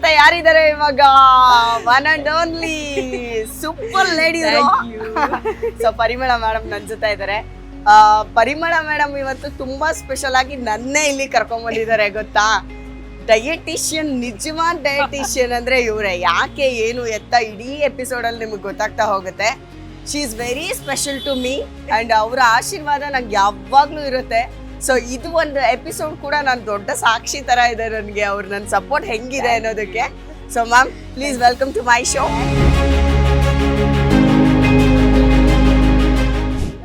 ಜೊತೆ ಯಾರಿದ್ದಾರೆ ಇವಾಗ? One and only super lady. So ಪರಿಮಳ ಮೇಡಮ್ ನನ್ನ ಜೊತೆ ಇದ್ದಾರೆ. ಪರಿಮಳ ಮೇಡಮ್ ಇವತ್ತು ತುಂಬಾ ಸ್ಪೆಷಲ್ ಆಗಿ ನನ್ನೇ ಇಲ್ಲಿ ಕರ್ಕೊಂಡ್ ಬಂದಿದ್ದಾರೆ ಗೊತ್ತಾ. ಡಯಟಿಷಿಯನ್, ನಿಜವಾದ ಡಯಟಿಷಿಯನ್ ಅಂದ್ರೆ ಇವರೇ. ಯಾಕೆ ಏನು ಎತ್ತ ಇಡೀ ಎಪಿಸೋಡ್ ಅಲ್ಲಿ ನಿಮ್ಗೆ ಗೊತ್ತಾಗ್ತಾ ಹೋಗುತ್ತೆ. She is very special to me and ಅವರ ಆಶೀರ್ವಾದ ನಂಗೆ ಯಾವಾಗ್ಲೂ ಇರುತ್ತೆ. ಸೊ ಇದು ಒಂದು ಎಪಿಸೋಡ್ ಕೂಡ ನಾನು ದೊಡ್ಡ ಸಾಕ್ಷಿ ತರ ಇದೆ ನನಗೆ, ಅವ್ರು ನನ್ನ ಸಪೋರ್ಟ್ ಹೆಂಗಿದೆ ಅನ್ನೋದಕ್ಕೆ. So ma'am please welcome to my show.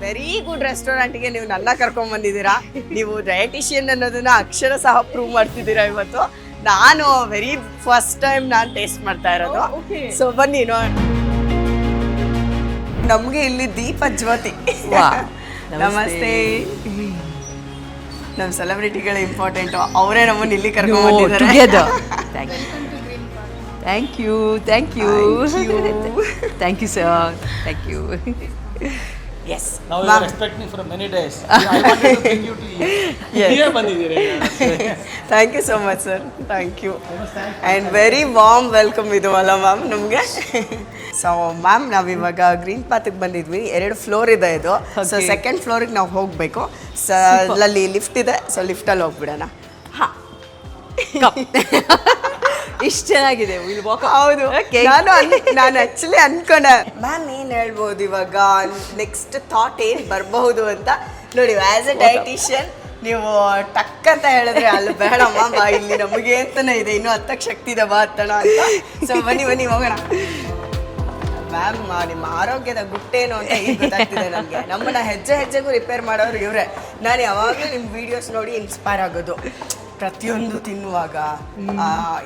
Very good ರೆಸ್ಟೋರೆಂಟ್ಗೆ ನೀವು ನನ್ನ ಕರ್ಕೊಂಡ್ ಬಂದಿದ್ದೀರಾ. ನೀವು ಡಯಟಿಷಿಯನ್ ಅನ್ನೋದನ್ನ ಅಕ್ಷರ ಸಹ ಪ್ರೂವ್ ಮಾಡ್ತಿದ್ದೀರಾ ಇವತ್ತು. ನಾನು ವೆರಿ ಫಸ್ಟ್ ಟೈಮ್ ನಾನು ಟೇಸ್ಟ್ ಮಾಡ್ತಾ ಇರೋದು. ಸೊ ಬನ್ನಿ ನೋಡ. ನಮ್ಗೆ ಇಲ್ಲಿ ದೀಪ ಜ್ಯೋತಿ. ನಮಸ್ತೆ. ನಮ್ಮ ಸೆಲೆಬ್ರಿಟಿಗಳು ಇಂಪಾರ್ಟೆಂಟು, ಅವರೇ ನಮ್ಮನ್ನು ಇಲ್ಲಿ ಕರ್ಕೊಂಡು ಬಂದಿದ್ದಾರೆ. Thank you thank you thank you sir, thank you. Yes. Now you are expecting for many days. I wanted to bring you to here. Here ಬಂದಿದ್ದೀರಿ. Thank you so much sir. Thank you. And very warm welcome ಇದು ಅಲ್ಲ ma'am ನಮಗೆ. So ma'am ನಾವಿವಾಗ green ಪಾತ್ಗೆ ಬಂದಿದ್ವಿ. 2 floor ಇದೆ ಇದು. So second ಫ್ಲೋರಿಗೆ ನಾವು ಹೋಗಬೇಕು. ಸೊ ಅಲ್ಲಿ ಲಿಫ್ಟ್ ಇದೆ. ಸೊ ಲಿಫ್ಟಲ್ಲಿ ಹೋಗ್ಬಿಡೋಣ. ಹಾಂ, ಇಷ್ಟು ಚೆನ್ನಾಗಿದೆ. ಹೌದು, ನಾನು ಆಕ್ಚುಲಿ ಅನ್ಕೊಂಡೆ ಮ್ಯಾಮ್ ಏನ್ ಹೇಳ್ಬೋದು ಇವಾಗ, ನೆಕ್ಸ್ಟ್ ಥಾಟ್ ಏನ್ ಬರಬಹುದು ಅಂತ. ನೋಡಿ, ಆಸ್ ಎ ಡಯಟಿಷಿಯನ್ ನೀವು ಟಕ್ ಅಂತ ಹೇಳಿದ್ರೆ ಅಲ್ಲಿ ಬೇಡಮ್ಮ ಬಾ, ಇಲ್ಲಿ ನಮಗೆ ಅಂತಾನೆ ಇದೆ, ಇನ್ನೂ ಹತ್ತಕ್ಕೆ ಶಕ್ತಿ ಇದೆ ಬಾ ಹತ್ತಣ ಅಂತ. ಸೊ ಬನ್ನಿ ಹೋಗೋಣ. ಮ್ಯಾಮ್ ನಿಮ್ಮ ಆರೋಗ್ಯದ ಗುಟ್ಟೇನು ಅಂತ ಈಗ ಗೊತ್ತಾಗ್ತಿದೆ ನನಗೆ. ನಮ್ಮನ್ನ ಹೆಜ್ಜೆ ಹೆಜ್ಜೆಗೂ ರಿಪೇರ್ ಮಾಡೋರು ಇವರೇ. ನಾನು ಯಾವಾಗಲೂ ನಿಮ್ಮ ವಿಡಿಯೋಸ್ ನೋಡಿ ಇನ್ಸ್ಪೈರ್ ಆಗೋದು. ಪ್ರತಿಯೊಂದು ತಿನ್ನುವಾಗ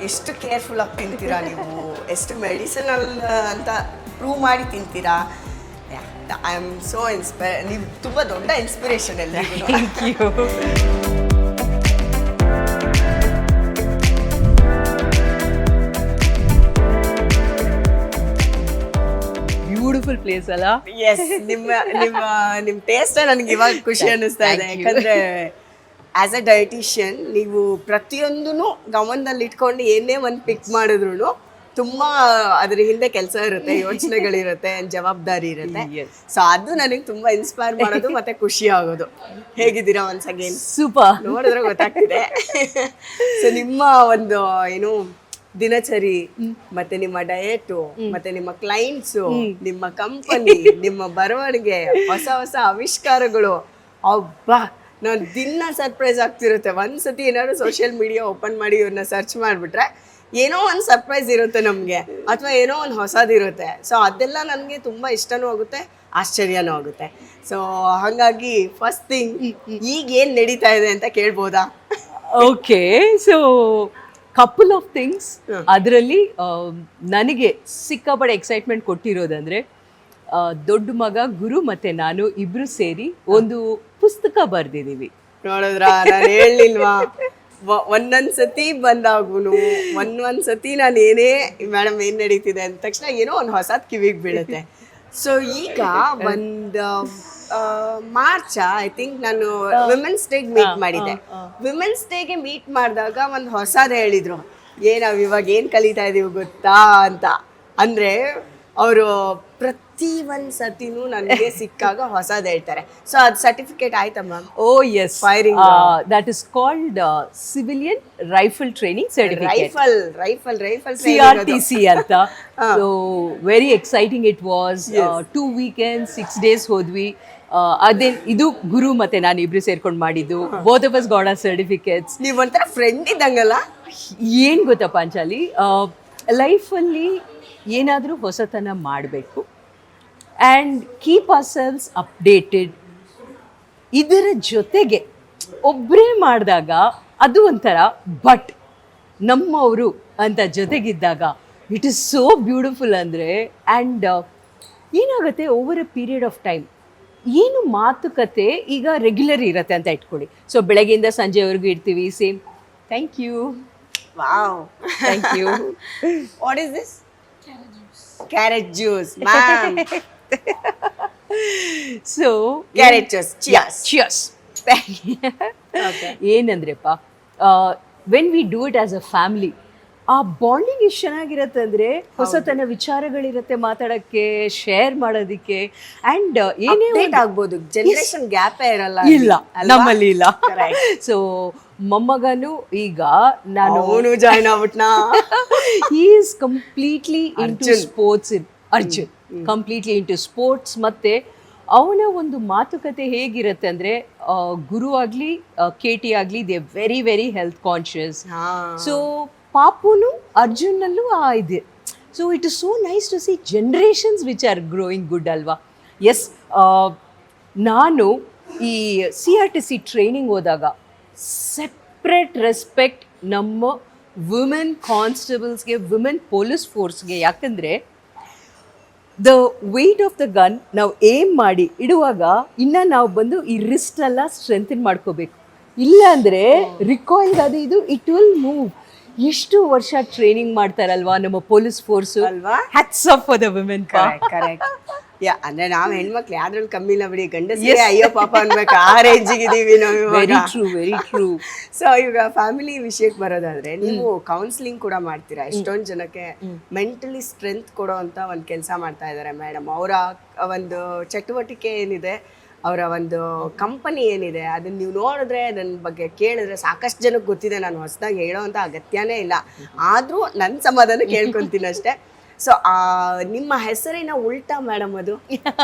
ಎಷ್ಟು ಕೇರ್ಫುಲ್ ಆಗಿ ತಿಂತೀರಾ ನೀವು, ಎಷ್ಟು ಮೆಡಿಸಿನಲ್ ಅಂತ ಪ್ರೂವ್ ಮಾಡಿ ತಿಂತೀರಾ. ಐ ಆಮ್ ಸೋ ನೀವು ತುಂಬ ದೊಡ್ಡ ಇನ್ಸ್ಪಿರೇಷನ್ ಎಲ್ಲ. Thank you. ಬ್ಯೂಟಿಫುಲ್ ಪ್ಲೇಸ್ ಅಲ್ಲ? ಎಸ್, ನಿಮ್ಮ ಟೇಸ್ಟ್ ನನಗೆ ಇವಾಗ ಖುಷಿ ಅನ್ನಿಸ್ತಾ ಇದೆ. ಯಾಕಂದ್ರೆ ಆಸ್ ಎ ಡಯಟಿಷಿಯನ್ ನೀವು ಪ್ರತಿಯೊಂದೂ ಗಮನದಲ್ಲಿ ಇಟ್ಕೊಂಡು ಏನೇ ಒಂದು ಪಿಕ್ ಮಾಡಿದ್ರು ತುಂಬ ಅದ್ರ ಹಿಂದೆ ಕೆಲಸ ಇರುತ್ತೆ, ಯೋಚನೆಗಳಿರುತ್ತೆ, ಜವಾಬ್ದಾರಿ ಇರುತ್ತೆ. ಸೊ ಅದು ನನಗೆ ತುಂಬ ಇನ್ಸ್ಪೈರ್ ಮಾಡೋದು ಮತ್ತೆ ಖುಷಿ ಆಗೋದು. ಹೇಗಿದ್ದೀರಾ ಒನ್ಸ್ ಅಗೇನ್? ಸೂಪರ್. ನೋಡಿದ್ರೆ ಗೊತ್ತಾಗ್ತಿದೆ. ಸೊ ನಿಮ್ಮ ಒಂದು ಏನು ದಿನಚರಿ ಮತ್ತೆ ನಿಮ್ಮ ಡಯಟು ಮತ್ತೆ ನಿಮ್ಮ ಕ್ಲೈಂಟ್ಸು, ನಿಮ್ಮ ಕಂಪನಿ, ನಿಮ್ಮ ಬರವಣಿಗೆ, ಹೊಸ ಹೊಸ ಆವಿಷ್ಕಾರಗಳು, ಅಬ್ಬಾ ನಾನು ದಿನ ಸರ್ಪ್ರೈಸ್ ಆಗ್ತಿರುತ್ತೆ. ಒಂದ್ಸತಿ ಏನಾದ್ರು ಸೋಷಿಯಲ್ ಮೀಡಿಯಾ ಓಪನ್ ಮಾಡಿ ಇವ್ರನ್ನ ಸರ್ಚ್ ಮಾಡಿಬಿಟ್ರೆ ಏನೋ ಒಂದು ಸರ್ಪ್ರೈಸ್ ಇರುತ್ತೆ ನಮಗೆ, ಅಥವಾ ಏನೋ ಒಂದು ಹೊಸದಿರುತ್ತೆ. ಸೊ ಅದೆಲ್ಲ ನನಗೆ ತುಂಬ ಇಷ್ಟನೂ ಆಗುತ್ತೆ, ಆಶ್ಚರ್ಯನೂ ಆಗುತ್ತೆ. ಸೊ ಹಾಗಾಗಿ ಫಸ್ಟ್ ಥಿಂಗ್ ಈಗ ಏನು ನಡೀತಾ ಇದೆ ಅಂತ ಕೇಳ್ಬೋದಾ? Okay, so couple of things. ಅದರಲ್ಲಿ ನನಗೆ ಸಿಕ್ಕಾಪಟ್ಟೆ ಎಕ್ಸೈಟ್ಮೆಂಟ್ ಕೊಟ್ಟಿರೋದಂದ್ರೆ, ದೊಡ್ಡ ಮಗ ಗುರು ಮತ್ತೆ ನಾನು ಇಬ್ರು ಸೇರಿ ಒಂದು ಪುಸ್ತಕ ಬರ್ದಿದೀವಿ. ನೋಡಿದ್ರ, ನಾನು ಹೇಳಿಲ್ವಾ, ಒಂದೊಂದ್ಸತಿ ಬಂದಾಗುನು ಒಂದೊಂದ್ಸತಿ ನಾನು ಏನೇ ಮೇಡಮ್ ಏನ್ ನಡೀತಿದೆ ಅಂದ ತಕ್ಷಣ ಏನೋ ಒಂದು ಹೊಸದ್ ಕಿವಿಗೆ ಬೀಳುತ್ತೆ. ಸೊ ಈಗ ಒಂದು ಮಾರ್ಚ್ ಐ ಥಿಂಕ್ ನಾನು ವಿಮೆನ್ಸ್ ಡೇಗೆ ಮೀಟ್ ಮಾಡಿದ್ದೆ. ವಿಮೆನ್ಸ್ ಡೇಗೆ ಮೀಟ್ ಮಾಡಿದಾಗ ಒಂದು ಹೊಸದು ಹೇಳಿದ್ರು, ನಾವ್ ಇವಾಗ ಏನ್ ಕಲಿತಾ ಇದೀವಿ ಗೊತ್ತಾ ಅಂತ. ಅಂದ್ರೆ ಅವರು ಪ್ರತಿ ಒಂದು ಸತಿನೂ ನನಗೆ ಸಿಕ್ಕಾಗ ಹೊಸದು ಹೇಳ್ತಾರೆ. ಸೊ ಅದು ಸರ್ಟಿಫಿಕೇಟ್ ಆಯ್ತಾ ma'am? Oh yes, firing that is called civilian rifle training certificate, rifle CRTC ಅಂತ. So very exciting it was. 2 weekends 6 days ಹೋದ್ವಿ. ಅದೇ ಇದು ಗುರು ಮತ್ತೆ ನಾನು ಇಬ್ರು ಸೇರ್ಕೊಂಡು ಮಾಡಿದ್ದು. ಬೋತ್ ಆಫ್ ಅಸ್ ಗಾಟ್ ಆ ಸರ್ಟಿಫಿಕೇಟ್ಸ್. ನೀವು ಒಂಥರ ಫ್ರೆಂಡ್ ಇದ್ದಂಗಲ್ಲ? ಏನ್ ಗೊತ್ತಾ ಪಾಂಚಾಲಿ, ಲೈಫಲ್ಲಿ ಏನಾದರೂ ಹೊಸತನ ಮಾಡಬೇಕು and keep our selves updated. ಇದರ ಜೊತೆಗೆ ಒಬ್ಬರೇ ಮಾಡಿದಾಗ ಅದು ಒಂಥರ, ಬಟ್ ನಮ್ಮವರು ಅಂತ ಜೊತೆಗಿದ್ದಾಗ ಇಟ್ ಈಸ್ ಸೋ ಬ್ಯೂಟಿಫುಲ್. ಅಂದರೆ ಆ್ಯಂಡ್ ಏನಾಗುತ್ತೆ, over A period of time ಏನು ಮಾತುಕತೆ ಈಗ ರೆಗ್ಯುಲರ್ ಇರುತ್ತೆ ಅಂತ ಇಟ್ಕೊಳ್ಳಿ. ಸೊ ಬೆಳಗ್ಗೆಯಿಂದ ಸಂಜೆವರೆಗೂ ಇರ್ತೀವಿ same. Thank you. Wow, thank you. What is this? Carrot juice, ma'am. So carrot juice. Cheers. Okay. ಏನಂದ್ರೆಪ್ಪ, when we do it as a family, ಆ ಬಾಂಡಿಂಗ್ ಎಷ್ಟು ಚೆನ್ನಾಗಿರತ್ತೆ ಅಂದ್ರೆ ಹೊಸತನ ವಿಚಾರಗಳಿರತ್ತೆ ಮಾತಾಡಕ್ಕೆ, ಶೇರ್ ಮಾಡೋದಿಕ್ಕೆ. ಅಂಡ್ ಏನೇ Update ಆಗ್ಬೋದು, ಜನರೇಷನ್ ಗ್ಯಾಪೇ ಇರಲ್ಲ ಇಲ್ಲ, ನಮ್ಮಲ್ಲಿ ಇಲ್ಲ. ಸೊ ಮೊಮ್ಮಗನು ಈಗ ನಾನು ಅವನು ಜಾಯ್ನ್ ಆಗ್ಬಿಟ್ನಾ. he is completely into sports. Arjun completely into sports. ಮತ್ತೆ ಅವನ ಒಂದು ಮಾತುಕತೆ ಹೇಗಿರುತ್ತೆ ಅಂದರೆ ಗುರು ಆಗಲಿ KT ಆಗಲಿ they very very health conscious. So ಪಾಪುನು ಅರ್ಜುನ್ನಲ್ಲೂ ಇದೆ. So it is so nice to see generations which are growing good ಅಲ್ವಾ. ಎಸ್, ನಾನು ಈ CRTC ಟ್ರೈನಿಂಗ್ ಹೋದಾಗ ಸೆಪ್ರೇಟ್ ರೆಸ್ಪೆಕ್ಟ್ ನಮ್ಮ ವುಮೆನ್ ಕಾನ್ಸ್ಟೇಬಲ್ಸ್ಗೆ, ವುಮೆನ್ ಪೊಲೀಸ್ ಫೋರ್ಸ್ಗೆ. ಯಾಕಂದರೆ the weight of the gun ನಾವು ಏಮ್ ಮಾಡಿ ಇಡುವಾಗ ಇನ್ನು ನಾವು ಬಂದು ಈ ರಿಸ್ಟ್ನೆಲ್ಲ ಸ್ಟ್ರೆಂಥನ್ ಮಾಡ್ಕೋಬೇಕು. ಇಲ್ಲ ಅಂದರೆ ರಿಕಾಯಿಲ್ ಅದು ಇದು ಇಟ್ ವಿಲ್ ಮೂವ್. ಎಷ್ಟು ವರ್ಷ ಟ್ರೈನಿಂಗ್ ಮಾಡ್ತಾರಲ್ವಾ ನಮ್ಮ ಪೊಲೀಸ್ ಫೋರ್ಸು ಅಲ್ವಾ? Hats off for the women. Correct. ಅಂದ್ರೆ ನಾವ್ ಹೆಣ್ಮಕ್ಳು ಯಾವ್ದ್ರಲ್ಲಿ ಕಮ್ಮಿ ಇಲ್ಲ ಬಿಡಿ, ಗಂಡಸಿಗೆ ಅಯ್ಯೋ ಪಾಪ ಅನ್ಬೇಕು, ಆ ರೇಂಜಿಗೆ ಇದೀವಿ ನಾವು ಇವಾಗ. Very true, very true. So ಇವಾಗ ಫ್ಯಾಮಿಲಿ ವಿಷಯಕ್ಕೆ ಬರೋದಾದ್ರೆ, ನೀವು ಕೌನ್ಸಿಲಿಂಗ್ ಕೂಡ ಮಾಡ್ತೀರಾ. ಎಷ್ಟೊಂದು ಜನಕ್ಕೆ ಮೆಂಟಲಿ ಸ್ಟ್ರೆಂತ್ ಕೊಡೋ ಅಂತ ಒಂದು ಕೆಲಸ ಮಾಡ್ತಾ ಇದ್ದಾರೆ ಮೇಡಮ್. ಅವರ ಒಂದು ಚಟುವಟಿಕೆ ಏನಿದೆ, ಅವರ ಒಂದು ಕಂಪನಿ ಏನಿದೆ, ಅದನ್ನ ನೀವು ನೋಡಿದ್ರೆ, ನನ್ನ ಬಗ್ಗೆ ಕೇಳಿದ್ರೆ ಸಾಕಷ್ಟು ಜನಕ್ಕೆ ಗೊತ್ತಿದೆ. ನಾನು ಹೊಸದಾಗಿ ಹೇಳೋ ಅಂತ ಅಗತ್ಯನೇ ಇಲ್ಲ, ಆದರೂ ನನ್ನ ಸಮಾಧಾನ ಕೇಳ್ಕೊತೀನಿ ಅಷ್ಟೇ. ಸೊ ನಿಮ್ಮ ಹೆಸರಿನ ಉಲ್ಟಾ ಮೇಡಮ್ ಅದು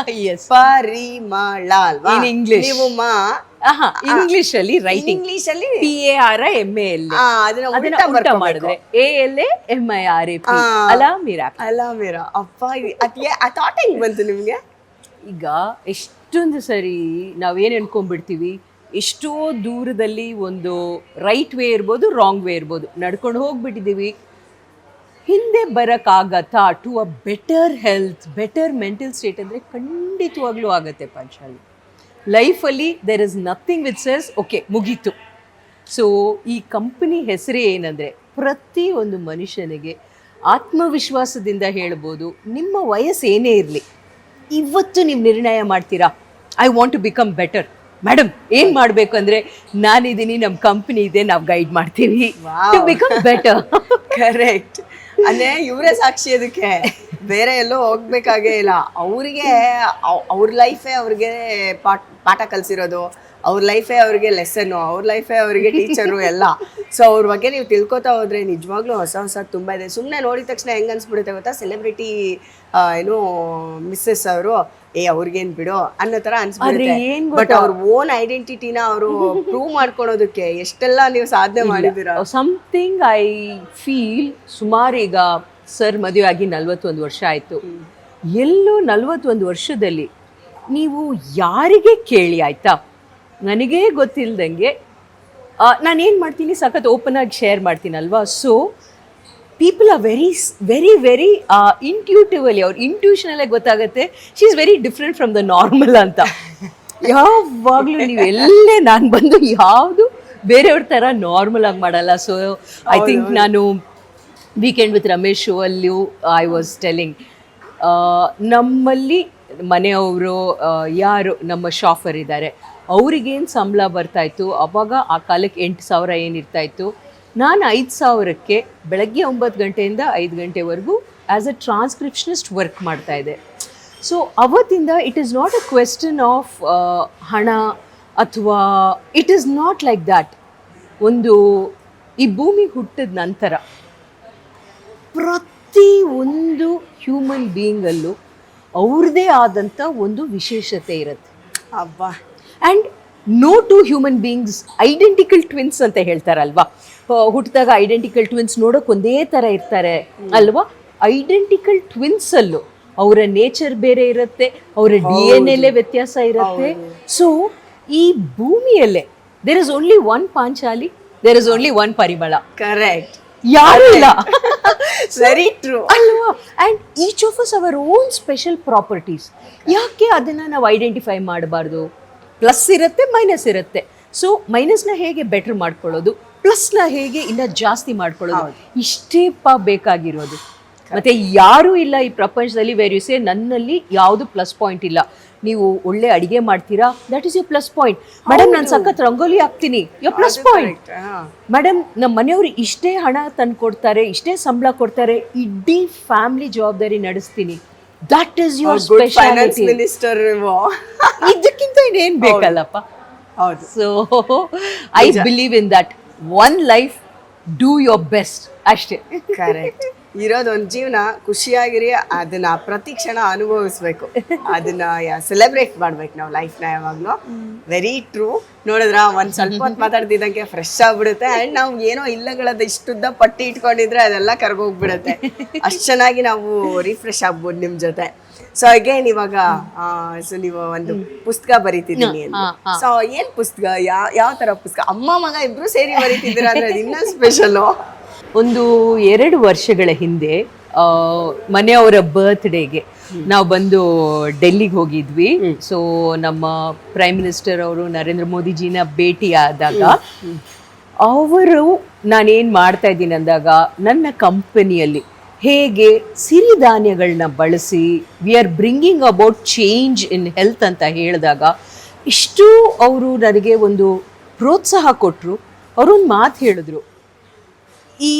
ಪರಿಮಳ ಅಲ್ವಾ? In English. ನೀವು ಇಂಗ್ಲಿಷ್ ಅಲ್ಲಿ ರೈಟಿಂಗ್, ಇಂಗ್ಲಿಷ್ ಅಲ್ಲಿ PARMAL, ಅದನ್ನ ಅದನ್ನ ಉಲ್ಟಾ ಮಾಡಿದ್ರೆ ALAMIRAP, ಅಲಾಮಿರಾ. ಅಲಾಮಿರಾ. ಅಪ್ಪ, ಆ ಥಾಟ್ ಹೆಂಗ್ ಬಂತು ನಿಮ್ಗೆ? ಈಗ ಎಷ್ಟೊಂದು ಸರಿ ನಾವೇನು ಅನ್ಕೊಂಡ್ಬಿಡ್ತೀವಿ, ಎಷ್ಟೋ ದೂರದಲ್ಲಿ ಒಂದು ರೈಟ್ ವೇ ಇರ್ಬೋದು, ರಾಂಗ್ ವೇ ಇರ್ಬೋದು, ನಡ್ಕೊಂಡು ಹೋಗ್ಬಿಟ್ಟಿದ್ದೀವಿ. ಹಿಂದೆ ಬರೋಕ್ಕಾಗತ್ತಾ to a better health, better mental state ಅಂದರೆ ಖಂಡಿತವಾಗ್ಲೂ ಆಗುತ್ತೆ ಪಾಂಚಾಲಿ. ಲೈಫಲ್ಲಿ there is nothing which says okay ಮುಗೀತು. ಸೊ ಈ ಕಂಪನಿ ಹೆಸರೇ ಏನಂದರೆ, ಪ್ರತಿ ಒಂದು ಮನುಷ್ಯನಿಗೆ ಆತ್ಮವಿಶ್ವಾಸದಿಂದ ಹೇಳ್ಬೋದು, ನಿಮ್ಮ ವಯಸ್ಸು ಏನೇ ಇರಲಿ, ಇವತ್ತು ನೀವು ನಿರ್ಣಯ ಮಾಡ್ತೀರಾ I want to become better. Madam ಏನು ಮಾಡಬೇಕು ಅಂದರೆ, ನಾನಿದ್ದೀನಿ, ನಮ್ಮ ಕಂಪ್ನಿ ಇದೆ, ನಾವು ಗೈಡ್ ಮಾಡ್ತೀವಿ ಟು ಬಿಕಮ್ ಬೆಟರ್. ಕರೆಕ್ಟ್. ಅಂದ್ರೆ ಇವರೇ ಸಾಕ್ಷಿ ಅದಕ್ಕೆ, ಬೇರೆ ಎಲ್ಲೋ ಹೋಗ್ಬೇಕಾಗೇ ಇಲ್ಲ. ಅವರಿಗೆ ಅವ್ರ ಲೈಫೇ ಅವ್ರಿಗೆ ಪಾಠ ಕಲಿಸಿರೋದು, ಅವ್ರ ಲೈಫೇ ಅವ್ರಿಗೆ ಲೆಸನ್ನು, ಅವ್ರ ಲೈಫೇ ಅವ್ರಿಗೆ ಟೀಚರು ಎಲ್ಲ. ಸೊ ಅವ್ರ ಬಗ್ಗೆ ನೀವು ತಿಳ್ಕೊತಾ ಹೋದ್ರೆ ನಿಜವಾಗ್ಲೂ ಹೊಸ ತುಂಬ ಇದೆ. ಸುಮ್ಮನೆ ನೋಡಿದ ತಕ್ಷಣ ಹೆಂಗೆ ಅನ್ಸ್ಬಿಡುತ್ತೆ ಗೊತ್ತಾ, ಸೆಲೆಬ್ರಿಟಿ ಏನು ಮಿಸ್ಸಸ್ ಅವರು, ಅವ್ರಿಗೇನು ಬಿಡೋ ಅನ್ನೋ ಥರ ಅನ್ಸ್ಬಿಡುತ್ತೆ. ಬಟ್ ಅವ್ರ ಓನ್ ಐಡೆಂಟಿಟಿನ ಅವರು ಪ್ರೂವ್ ಮಾಡ್ಕೊಳೋದಕ್ಕೆ ಎಷ್ಟೆಲ್ಲ ನೀವು ಸಾಧನೆ ಮಾಡಿದ್ದೀರಾ. Something I feel. ಸುಮಾರು ಈಗ ಸರ್ ಮದುವೆ ಆಗಿ 41 ವರ್ಷ ಆಯಿತು. ಎಲ್ಲೋ 41 ವರ್ಷದಲ್ಲಿ ನೀವು ಯಾರಿಗೆ ಕೇಳಿ ಆಯ್ತಾ, ನನಗೇ ಗೊತ್ತಿಲ್ದಂಗೆ ನಾನೇನು ಮಾಡ್ತೀನಿ, ಸಖತ್ ಓಪನ್ ಆಗಿ ಶೇರ್ ಮಾಡ್ತೀನಲ್ವಾ. So people are very very very intuitively, ಅವ್ರ ಇಂಟ್ಯೂಷನಲ್ಲೇ ಗೊತ್ತಾಗುತ್ತೆ she is very different from the normal ಅಂತ. ಯಾವಾಗಲೂ ನೀವು ಎಲ್ಲೇ ನಾನು ಬಂದು ಯಾವುದು ಬೇರೆಯವ್ರ ಥರ ನಾರ್ಮಲ್ ಆಗಿ ಮಾಡಲ್ಲ. ಸೊ ಐ ಥಿಂಕ್ ನಾನು ವೀಕೆಂಡ್ ವಿತ್ ರಮೇಶ್ ಶೋ ಅಲ್ಲಿಯೂ ಐ ವಾಸ್ ಟೆಲಿಂಗ್, ನಮ್ಮಲ್ಲಿ ಮನೆಯವರು ಯಾರು ನಮ್ಮ ಶಾಫರ್ ಇದ್ದಾರೆ ಅವ್ರಿಗೇನು ಸಂಬಳ ಬರ್ತಾಯಿತ್ತು ಅವಾಗ, ಆ ಕಾಲಕ್ಕೆ 8,000 ಏನಿರ್ತಾಯಿತ್ತು. ನಾನು 5,000ಕ್ಕೆ ಬೆಳಗ್ಗೆ 9 ಗಂಟೆಯಿಂದ 5 ಗಂಟೆವರೆಗೂ ಆ್ಯಸ್ ಅ ಟ್ರಾನ್ಸ್ಕ್ರಿಪ್ಷನಿಸ್ಟ್ ವರ್ಕ್ ಮಾಡ್ತಾಯಿದ್ದೆ. ಸೊ ಅವತ್ತಿಂದ it is not a question of ಹಣ ಅಥವಾ it is not like that. ಒಂದು ಈ ಭೂಮಿ ಹುಟ್ಟಿದ ನಂತರ ಪ್ರತಿ ಒಂದು ಹ್ಯೂಮನ್ ಬೀಯಿಂಗಲ್ಲೂ ಅವ್ರದ್ದೇ ಆದಂಥ ಒಂದು ವಿಶೇಷತೆ ಇರುತ್ತೆ. ಅಬ್ಬಾ. And no two human beings identical twins ಅಂತ ಹೇಳ್ತಾರಲ್ವಾ. ಹುಟ್ಟಿದಾಗ ಐಡೆಂಟಿಕಲ್ ಟ್ವಿನ್ಸ್ ನೋಡೋಕೆ ಒಂದೇ ಥರ ಇರ್ತಾರೆ ಅಲ್ವಾ. ಐಡೆಂಟಿಕಲ್ ಟ್ವಿನ್ಸಲ್ಲೂ ಅವರ ನೇಚರ್ ಬೇರೆ ಇರುತ್ತೆ, ಅವರ DNA ವ್ಯತ್ಯಾಸ ಇರುತ್ತೆ. ಸೊ ಈ ಭೂಮಿಯಲ್ಲೇ there is only one Panchali, there is only one Parimala. Correct. ಯಾರು ಇಲ್ಲ. ವೆರಿ ಟ್ರೂ ಅಲ್ವಾ. And each of us our own special properties. ಯಾಕೆ ಅದನ್ನು ನಾವು ಐಡೆಂಟಿಫೈ ಮಾಡಬಾರ್ದು? ಪ್ಲಸ್ ಇರುತ್ತೆ, ಮೈನಸ್ ಇರುತ್ತೆ. ಸೊ ಮೈನಸ್ನ ಹೇಗೆ ಬೆಟರ್ ಮಾಡ್ಕೊಳ್ಳೋದು, ಪ್ಲಸ್ನ ಹೇಗೆ ಇನ್ನೂ ಜಾಸ್ತಿ ಮಾಡ್ಕೊಳ್ಳೋದು, ಇಷ್ಟೇ ಬೇಕಾಗಿರೋದು. ಮತ್ತು ಯಾರೂ ಇಲ್ಲ ಈ ಪ್ರಪಂಚದಲ್ಲಿ ವೇರ್ ಯು ಸೇ ನನ್ನಲ್ಲಿ ಯಾವುದು ಪ್ಲಸ್ ಪಾಯಿಂಟ್ ಇಲ್ಲ. ನೀವು ಒಳ್ಳೆ ಅಡಿಗೆ ಮಾಡ್ತೀರಾ, that is you plus point. Madam ನಾನು ಸಖತ್ ರಂಗೋಲಿ ಹಾಕ್ತೀನಿ, ಯು ಪ್ಲಸ್ ಪಾಯಿಂಟ್. ಮೇಡಮ್ ನಮ್ಮ ಮನೆಯವರು ಇಷ್ಟೇ ಹಣ ತಂದು ಕೊಡ್ತಾರೆ, ಇಷ್ಟೇ ಸಂಬಳ ಕೊಡ್ತಾರೆ, ಇಡೀ ಫ್ಯಾಮಿಲಿ ಜವಾಬ್ದಾರಿ ನಡೆಸ್ತೀನಿ, that is your speciality. Minister ಇದಕ್ಕಿಂತ ಇನ್ನೇನ್ ಬೇಕಲ್ಲಪ್ಪ. ಹೌದು. So I believe in that one life, do your best ಅಷ್ಟೇ. ಕರೆಕ್ಟ್. ಇರೋದೊಂದು ಜೀವನ, ಖುಷಿಯಾಗಿರಿ, ಅದನ್ನ ಪ್ರತಿ ಕ್ಷಣ ಅನುಭವಿಸ್ಬೇಕು, ಅದನ್ನ ಸೆಲೆಬ್ರೇಟ್ ಮಾಡ್ಬೇಕು ನಾವು ಲೈಫ್ನ ಯಾವಾಗಲೂ. Very true. ನೋಡಿದ್ರ ಒಂದ್ ಸ್ವಲ್ಪ ಹೊತ್ತು ಮಾತಾಡ್ತಿದ್ದಂಗೆ ಫ್ರೆಶ್ ಆಗ್ಬಿಡುತ್ತೆ. ಅಂಡ್ ನಾವು ಏನೋ ಇಲ್ಲಗಳದ ಇಷ್ಟುದ್ದ ಪಟ್ಟಿ ಇಟ್ಕೊಂಡಿದ್ರೆ ಅದೆಲ್ಲ ಕರ್ಗೋಗ್ಬಿಡುತ್ತೆ. ಅಷ್ಟು ಚೆನ್ನಾಗಿ ನಾವು ರಿಫ್ರೆಶ್ ಆಗ್ಬೋದು ನಿಮ್ ಜೊತೆ. ಸೊ ಅಗೇನ್ ಇವಾಗ ಸೊ ನೀವು ಒಂದು ಪುಸ್ತಕ ಬರೀತಿದ್ದೀನಿ ಅಂತ. ಸೊ ಏನ್ ಪುಸ್ತಕ, ಯಾವ ತರ ಪುಸ್ತಕ? ಅಮ್ಮ ಮಗ ಇಬ್ರು ಸೇರಿ ಬರೀತಿದ್ದೀರಾ ಅಂದ್ರೆ ಅದು ಇನ್ನೂ ಸ್ಪೆಷಲು. ಒಂದು 2 ವರ್ಷಗಳ ಹಿಂದೆ ಮನೆಯವರ ಬರ್ತ್ಡೇಗೆ ನಾವು ಬಂದು ಡೆಲ್ಲಿಗೆ ಹೋಗಿದ್ವಿ. ಸೊ ನಮ್ಮ ಪ್ರೈಮ್ ಮಿನಿಸ್ಟರ್ ಅವರು ನರೇಂದ್ರ ಮೋದಿಜಿನ ಭೇಟಿ ಆದಾಗ ಅವರು ನಾನೇನು ಮಾಡ್ತಾ ಇದ್ದೀನಿ ಅಂದಾಗ ನನ್ನ ಕಂಪನಿಯಲ್ಲಿ ಹೇಗೆ ಸಿರಿಧಾನ್ಯಗಳನ್ನ ಬಳಸಿ we are bringing about change in health ಅಂತ ಹೇಳಿದಾಗ ಇಷ್ಟು ಅವರು ನನಗೆ ಒಂದು ಪ್ರೋತ್ಸಾಹ ಕೊಟ್ಟರು. ಅವರೊಂದು ಮಾತು ಹೇಳಿದ್ರು, ಈ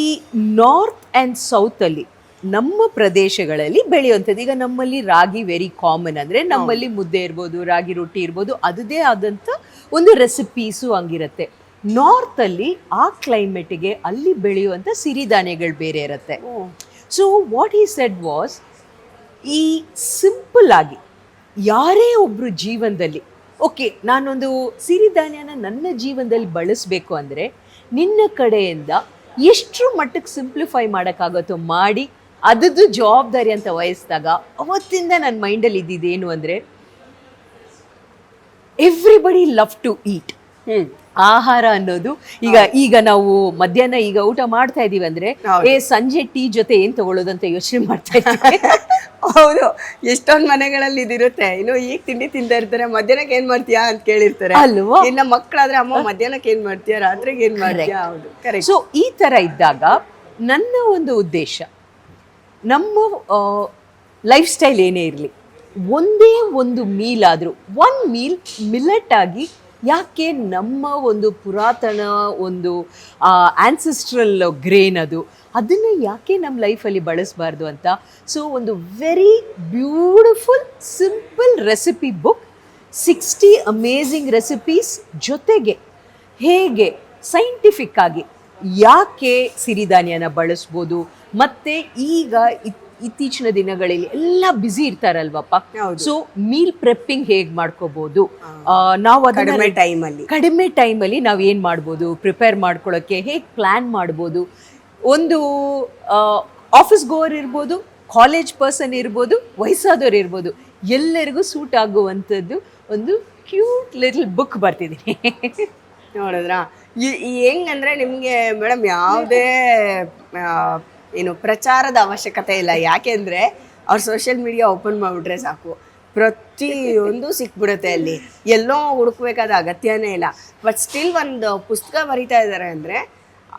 ನಾರ್ತ್ ಆ್ಯಂಡ್ ಸೌತಲ್ಲಿ ನಮ್ಮ ಪ್ರದೇಶಗಳಲ್ಲಿ ಬೆಳೆಯುವಂಥದ್ದು, ಈಗ ನಮ್ಮಲ್ಲಿ ರಾಗಿ ವೆರಿ ಕಾಮನ್, ಅಂದರೆ ನಮ್ಮಲ್ಲಿ ಮುದ್ದೆ ಇರ್ಬೋದು, ರಾಗಿ ರೊಟ್ಟಿ ಇರ್ಬೋದು, ಅದೇ ಆದಂಥ ಒಂದು ರೆಸಿಪೀಸು ಹಂಗಿರುತ್ತೆ. ನಾರ್ತಲ್ಲಿ ಆ ಕ್ಲೈಮೇಟಿಗೆ ಅಲ್ಲಿ ಬೆಳೆಯುವಂಥ ಸಿರಿಧಾನ್ಯಗಳು ಬೇರೆ ಇರುತ್ತೆ. So what he said was, ಈ ಸಿಂಪಲ್ ಆಗಿ ಯಾರೇ ಒಬ್ಬರು ಜೀವನದಲ್ಲಿ ಓಕೆ ನಾನೊಂದು ಸಿರಿಧಾನ್ಯನ ನನ್ನ ಜೀವನದಲ್ಲಿ ಬಳಸಬೇಕು ಅಂದರೆ ನಿನ್ನ ಕಡೆಯಿಂದ ಎಷ್ಟು ಮಟ್ಟಕ್ಕೆ ಸಿಂಪ್ಲಿಫೈ ಮಾಡೋಕ್ಕಾಗತ್ತೋ ಮಾಡಿ ಅದದ್ದು ಜವಾಬ್ದಾರಿ ಅಂತ ವಹಿಸಿದಾಗ ಅವತ್ತಿಂದ ನನ್ನ ಮೈಂಡಲ್ಲಿ ಇದ್ದಿದ್ದೇನು ಅಂದರೆ ಎವ್ರಿಬಡಿ ಲವ್ ಟು ಈಟ್. ಆಹಾರ ಅನ್ನೋದು ಈಗ ನಾವು ಮಧ್ಯಾಹ್ನ ಈಗ ಊಟ ಮಾಡ್ತಾ ಇದೀವಿ ಅಂದ್ರೆ ಸಂಜೆ ಟೀ ಜೊತೆ ಏನ್ ತಗೊಳ್ಳೋದಂತ ಯೋಚನೆ ಮಾಡ್ತಾ ಇದ್ದೀವಿ. ಹೌದು, ಎಷ್ಟೊಂದ್ ಮನೆಗಳಲ್ಲಿ ಇದಿರುತ್ತೆ. ಇನ್ನು ಈಗ ತಿಂಡಿ ತಿಂತಾ ಇರ್ತಾರೆ, ಮಧ್ಯಾಹ್ನಕ್ಕೆ ಏನ್ ಮಾಡ್ತೀಯಾ ಅಂತ ಕೇಳಿರ್ತಾರೆ ಅಲ್ವಾ. ಇನ್ನ ಮಕ್ಕಳಾದ್ರೆ ಅಮ್ಮ ಮಧ್ಯಾಹ್ನಕ್ಕೆ ಏನ್ ಮಾಡ್ತೀಯಾ, ರಾತ್ರಿಗೆ ಏನ್ ಮಾಡ್ತೀಯಾ. ಹೌದು, ಕರೆಕ್ಟ್. ಸೊ ಈ ತರ ಇದ್ದಾಗ ನನ್ನ ಒಂದು ಉದ್ದೇಶ, ನಮ್ಮ ಲೈಫ್ ಸ್ಟೈಲ್ ಏನೇ ಇರಲಿ, ಒಂದೇ ಒಂದು ಮೀಲ್ ಆದರೂ ಒನ್ ಮೀಲ್ ಮಿಲೆಟ್ ಆಗಿ, ಯಾಕೆ ನಮ್ಮ ಒಂದು ಪುರಾತನ ಒಂದು ಆನ್ಸೆಸ್ಟ್ರಲ್ ಗ್ರೇನ್ ಅದನ್ನು ಯಾಕೆ ನಮ್ಮ ಲೈಫಲ್ಲಿ ಬಳಸಬಾರ್ದು ಅಂತ. ಸೊ ಒಂದು very beautiful simple recipe book, 60 amazing recipes, ಜೊತೆಗೆ ಹೇಗೆ ಸೈಂಟಿಫಿಕ್ ಆಗಿ ಯಾಕೆ ಸಿರಿಧಾನ್ಯನ ಬಳಸ್ಬೋದು, ಮತ್ತು ಈಗ ಇತ್ತೀಚಿನ ದಿನಗಳಲ್ಲಿ ಎಲ್ಲ ಬ್ಯುಸಿ ಇರ್ತಾರಲ್ವಪ್ಪ. ಸೊ ಮೀಲ್ ಪ್ರೆಪ್ಪಿಂಗ್ ಹೇಗೆ ಮಾಡ್ಕೋಬಹುದು, ನಾವು ಕಡಿಮೆ ಟೈಮಲ್ಲಿ ನಾವು ಏನು ಮಾಡ್ಬೋದು, ಪ್ರಿಪೇರ್ ಮಾಡ್ಕೊಳ್ಳೋಕ್ಕೆ ಹೇಗೆ ಪ್ಲ್ಯಾನ್ ಮಾಡ್ಬೋದು. ಒಂದು ಆಫೀಸ್ ಗೋವರ್ ಇರ್ಬೋದು, ಕಾಲೇಜ್ ಪರ್ಸನ್ ಇರ್ಬೋದು, ವಯಸ್ಸಾದವ್ರು ಇರ್ಬೋದು, ಎಲ್ಲರಿಗೂ ಸೂಟ್ ಆಗುವಂಥದ್ದು ಒಂದು ಕ್ಯೂಟ್ ಲಿಟಲ್ ಬುಕ್ ಬರ್ತಿದ್ದೀನಿ. ನೋಡಿದ್ರಾ, ಹೆಂಗಂದ್ರೆ ನಿಮಗೆ ಮೇಡಮ್ ಯಾವುದೇ ಏನು ಪ್ರಚಾರದ ಅವಶ್ಯಕತೆ ಇಲ್ಲ. ಯಾಕೆಂದರೆ ಅವ್ರು ಸೋಷಿಯಲ್ ಮೀಡಿಯಾ ಓಪನ್ ಮಾಡಿಬಿಟ್ರೆ ಸಾಕು, ಪ್ರತಿಯೊಂದು ಸಿಕ್ಬಿಡುತ್ತೆ ಅಲ್ಲಿ, ಎಲ್ಲೋ ಹುಡುಕ್ಬೇಕಾದ ಅಗತ್ಯನೇ ಇಲ್ಲ. ಬಟ್ ಸ್ಟಿಲ್ ಒಂದು ಪುಸ್ತಕ ಬರೀತಾ ಇದ್ದಾರೆ ಅಂದರೆ